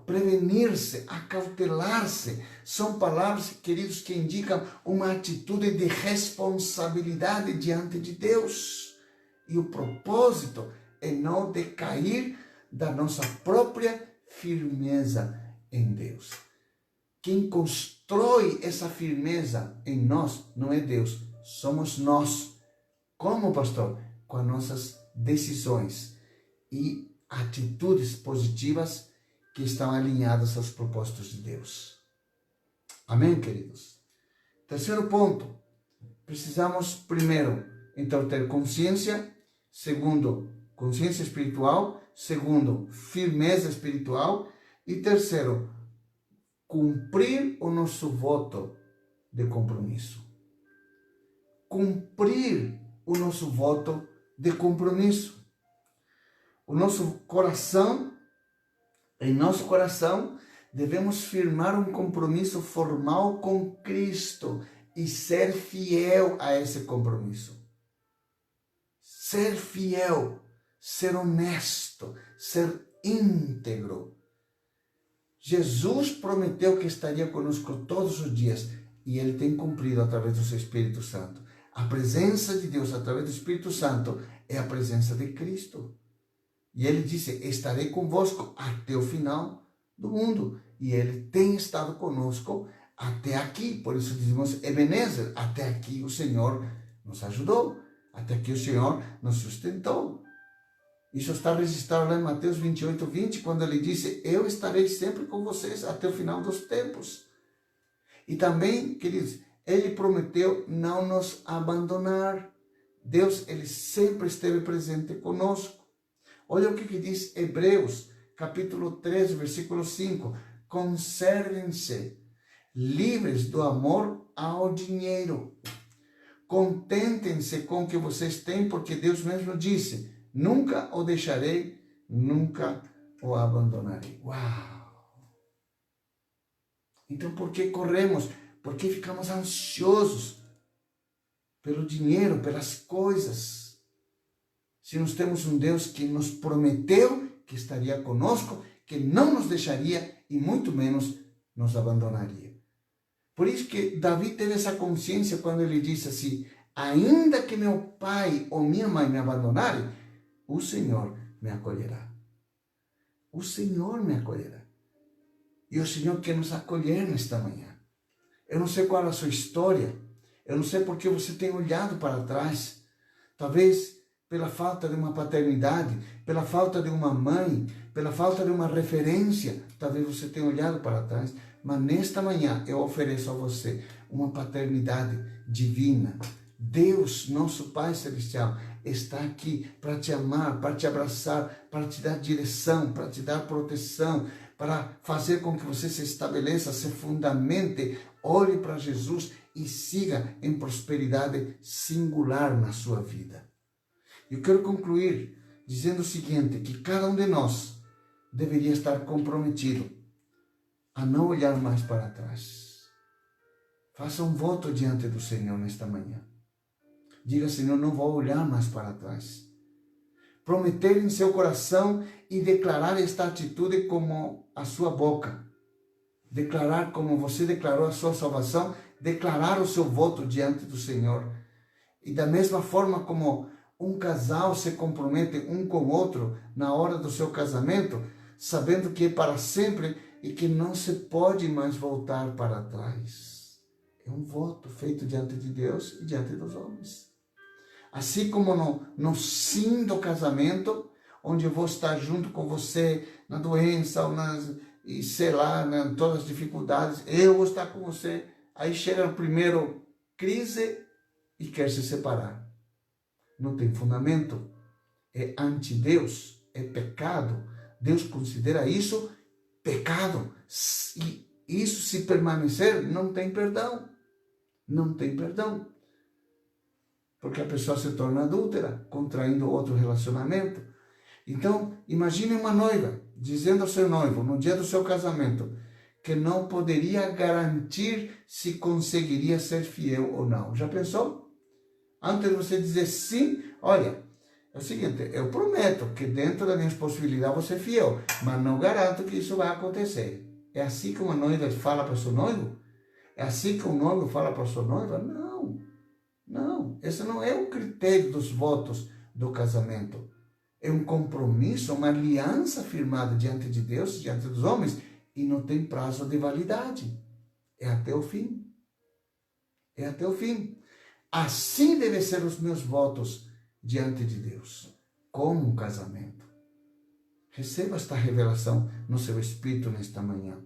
Prevenir-se, acautelar-se, são palavras, queridos, que indicam uma atitude de responsabilidade diante de Deus. E o propósito é não decair da nossa própria firmeza em Deus. Quem constrói essa firmeza em nós não é Deus, somos nós. Como, pastor? Com as nossas decisões e atitudes positivas que estão alinhadas aos propósitos de Deus. Amém, queridos? Terceiro ponto, precisamos primeiro, então, ter consciência. Segundo, consciência espiritual. Segundo, firmeza espiritual. E terceiro, cumprir o nosso voto de compromisso. Cumprir o nosso voto de compromisso. O nosso coração, em nosso coração, devemos firmar um compromisso formal com Cristo e ser fiel a esse compromisso. Ser fiel, ser honesto, ser íntegro. Jesus prometeu que estaria conosco todos os dias e Ele tem cumprido através do seu Espírito Santo. A presença de Deus através do Espírito Santo é a presença de Cristo. E Ele disse, estarei convosco até o final do mundo. E Ele tem estado conosco até aqui. Por isso dizemos Ebenezer, até aqui o Senhor nos ajudou, até aqui o Senhor nos sustentou. Isso está registrado lá em Mateus 28, 20, quando ele disse, eu estarei sempre com vocês até o final dos tempos. E também, queridos, ele prometeu não nos abandonar. Deus, ele sempre esteve presente conosco. Olha o que diz Hebreus, capítulo 13, versículo 5. Conservem-se livres do amor ao dinheiro. Contentem-se com o que vocês têm, porque Deus mesmo disse, nunca o deixarei, nunca o abandonarei. Uau! Então, por que corremos? Por que ficamos ansiosos pelo dinheiro, pelas coisas? Se nós temos um Deus que nos prometeu que estaria conosco, que não nos deixaria e muito menos nos abandonaria. Por isso que Davi teve essa consciência quando ele disse assim, ainda que meu pai ou minha mãe me abandonarem, o Senhor me acolherá. O Senhor me acolherá. E o Senhor quer nos acolher nesta manhã. Eu não sei qual é a sua história. Eu não sei porque você tem olhado para trás. Talvez pela falta de uma paternidade, pela falta de uma mãe, pela falta de uma referência. Talvez você tenha olhado para trás. Mas nesta manhã eu ofereço a você uma paternidade divina. Deus, nosso Pai Celestial, está aqui para te amar, para te abraçar, para te dar direção, para te dar proteção, para fazer com que você se estabeleça, se fundamente, olhe para Jesus e siga em prosperidade singular na sua vida. Eu quero concluir dizendo o seguinte, que cada um de nós deveria estar comprometido a não olhar mais para trás. Faça um voto diante do Senhor nesta manhã. Diga, Senhor, não vou olhar mais para trás. Prometer em seu coração e declarar esta atitude como a sua boca. Declarar como você declarou a sua salvação, declarar o seu voto diante do Senhor. E da mesma forma como um casal se compromete um com o outro na hora do seu casamento, sabendo que é para sempre e que não se pode mais voltar para trás. É um voto feito diante de Deus e diante dos homens. Assim como no sim do casamento, onde eu vou estar junto com você na doença, ou e sei lá, em todas as dificuldades, eu vou estar com você. Aí chega o primeiro crise e quer se separar. Não tem fundamento, é anti-Deus, é pecado. Deus considera isso pecado. E isso, se permanecer, não tem perdão. Não tem perdão. Porque a pessoa se torna adúltera, contraindo outro relacionamento. Então, imagine uma noiva dizendo ao seu noivo, no dia do seu casamento, que não poderia garantir se conseguiria ser fiel ou não. Já pensou? Antes de você dizer sim, olha, é o seguinte, eu prometo que dentro das minhas possibilidades vou ser fiel, mas não garanto que isso vai acontecer. É assim que uma noiva fala para o seu noivo? É assim que um noivo fala para a sua noiva? Não, não. Esse não é o critério dos votos do casamento. É um compromisso, uma aliança firmada diante de Deus, diante dos homens, e não tem prazo de validade. É até o fim. É até o fim. Assim devem ser os meus votos diante de Deus, como um casamento. Receba esta revelação no seu espírito nesta manhã.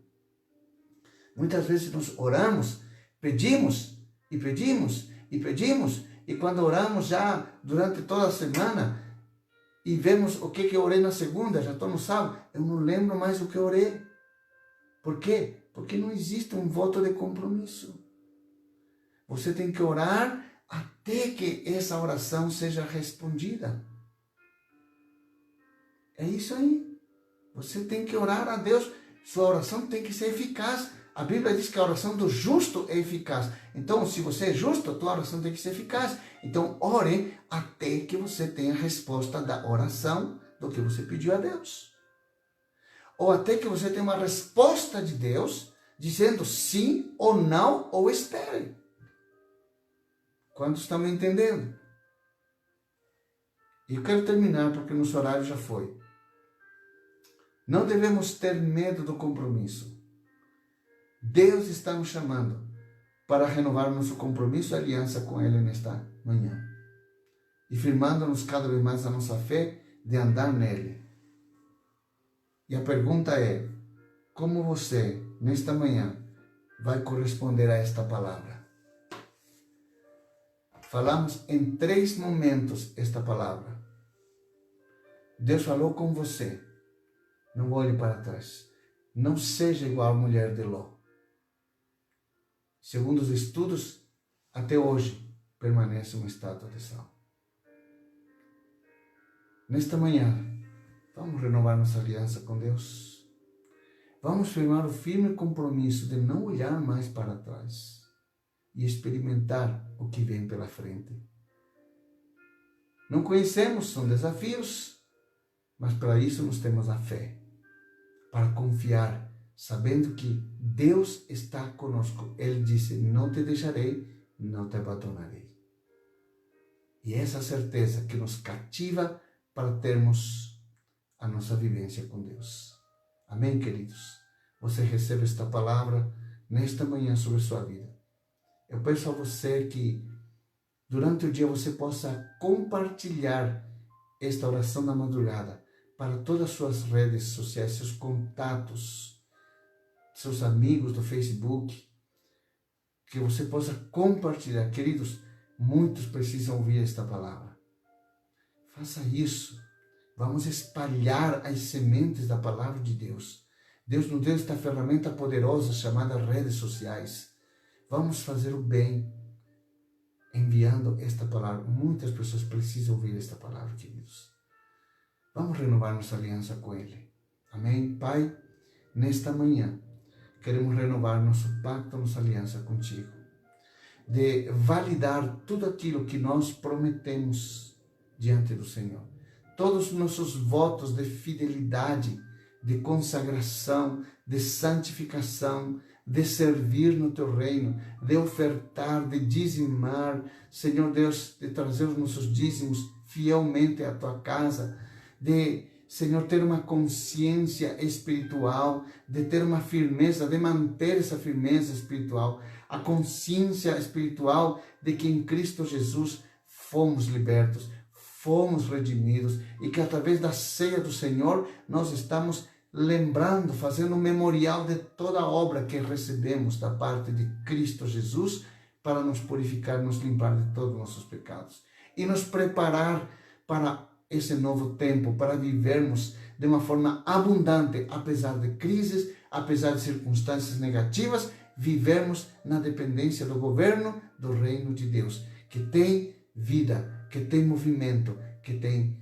Muitas vezes nós oramos, pedimos e pedimos e pedimos, e quando oramos já durante toda a semana e vemos o que eu orei na segunda, já estou no sábado, eu não lembro mais o que eu orei. Por quê? Porque não existe um voto de compromisso. Você tem que orar até que essa oração seja respondida. É isso aí. Você tem que orar a Deus. Sua oração tem que ser eficaz. A Bíblia diz que a oração do justo é eficaz. Então, se você é justo, a tua oração tem que ser eficaz. Então, ore até que você tenha a resposta da oração do que você pediu a Deus. Ou até que você tenha uma resposta de Deus dizendo sim ou não ou espere. Quantos estão me entendendo? E eu quero terminar porque o nosso horário já foi. Não devemos ter medo do compromisso. Deus está nos chamando para renovar nosso compromisso e aliança com Ele nesta manhã. E firmando-nos cada vez mais a nossa fé de andar nele. E a pergunta é, como você, nesta manhã, vai corresponder a esta palavra? Falamos em 3 momentos esta palavra. Deus falou com você. Não olhe para trás. Não seja igual à mulher de Ló. Segundo os estudos, até hoje permanece uma estátua de sal. Nesta manhã, vamos renovar nossa aliança com Deus. Vamos firmar o firme compromisso de não olhar mais para trás e experimentar o que vem pela frente. Não conhecemos, são desafios, mas para isso nós temos a fé, para confiar, sabendo que Deus está conosco. Ele disse, não te deixarei, não te abandonarei. E essa certeza que nos cativa para termos a nossa vivência com Deus. Amém, queridos? Você recebe esta palavra nesta manhã sobre a sua vida. Eu peço a você que durante o dia você possa compartilhar esta oração da madrugada para todas as suas redes sociais, seus contatos, seus amigos do Facebook, que você possa compartilhar. Queridos, muitos precisam ouvir esta palavra. Faça isso. Vamos espalhar as sementes da palavra de Deus. Deus nos deu esta ferramenta poderosa chamada redes sociais. Vamos fazer o bem enviando esta palavra. Muitas pessoas precisam ouvir esta palavra, queridos. Vamos renovar nossa aliança com Ele. Amém? Pai, nesta manhã, queremos renovar nosso pacto, nossa aliança contigo. De validar tudo aquilo que nós prometemos diante do Senhor. Todos os nossos votos de fidelidade, de consagração, de santificação, de servir no teu reino, de ofertar, de dizimar, Senhor Deus, de trazer os nossos dízimos fielmente à tua casa, de, Senhor, ter uma consciência espiritual, de ter uma firmeza, de manter essa firmeza espiritual, a consciência espiritual de que em Cristo Jesus fomos libertos, fomos redimidos e que através da ceia do Senhor nós estamos lembrando, fazendo um memorial de toda a obra que recebemos da parte de Cristo Jesus para nos purificar, nos limpar de todos os nossos pecados e nos preparar para esse novo tempo, para vivermos de uma forma abundante, apesar de crises, apesar de circunstâncias negativas, vivermos na dependência do governo do reino de Deus, que tem vida, que tem movimento, que tem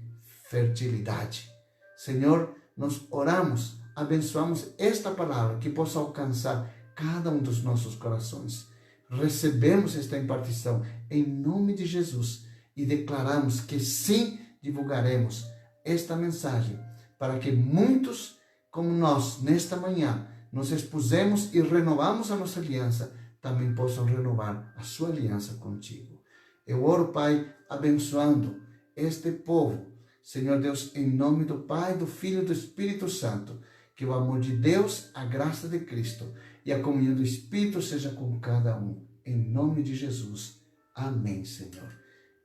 fertilidade. Senhor, nós oramos, abençoamos esta palavra que possa alcançar cada um dos nossos corações. Recebemos esta impartição em nome de Jesus e declaramos que sim, divulgaremos esta mensagem para que muitos como nós, nesta manhã, nos expusemos e renovamos a nossa aliança, também possam renovar a sua aliança contigo. Eu oro, Pai, abençoando este povo, Senhor Deus, em nome do Pai, do Filho e do Espírito Santo, que o amor de Deus, a graça de Cristo e a comunhão do Espírito seja com cada um, em nome de Jesus. Amém, Senhor,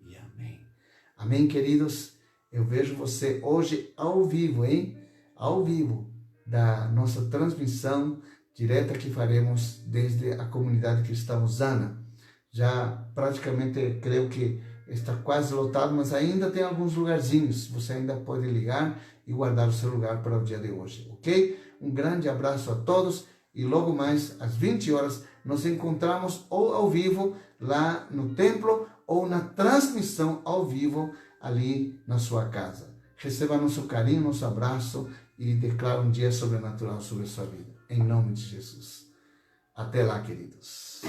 e amém. Amém, queridos? Eu vejo você hoje ao vivo, hein? Ao vivo, da nossa transmissão direta que faremos desde a comunidade cristã Osana. Já praticamente, creio que está quase lotado, mas ainda tem alguns lugarzinhos. Você ainda pode ligar e guardar o seu lugar para o dia de hoje, ok? Um grande abraço a todos e logo mais às 20 horas nos encontramos ou ao vivo lá no templo ou na transmissão ao vivo ali na sua casa. Receba nosso carinho, nosso abraço e declare um dia sobrenatural sobre a sua vida. Em nome de Jesus. Até lá, queridos.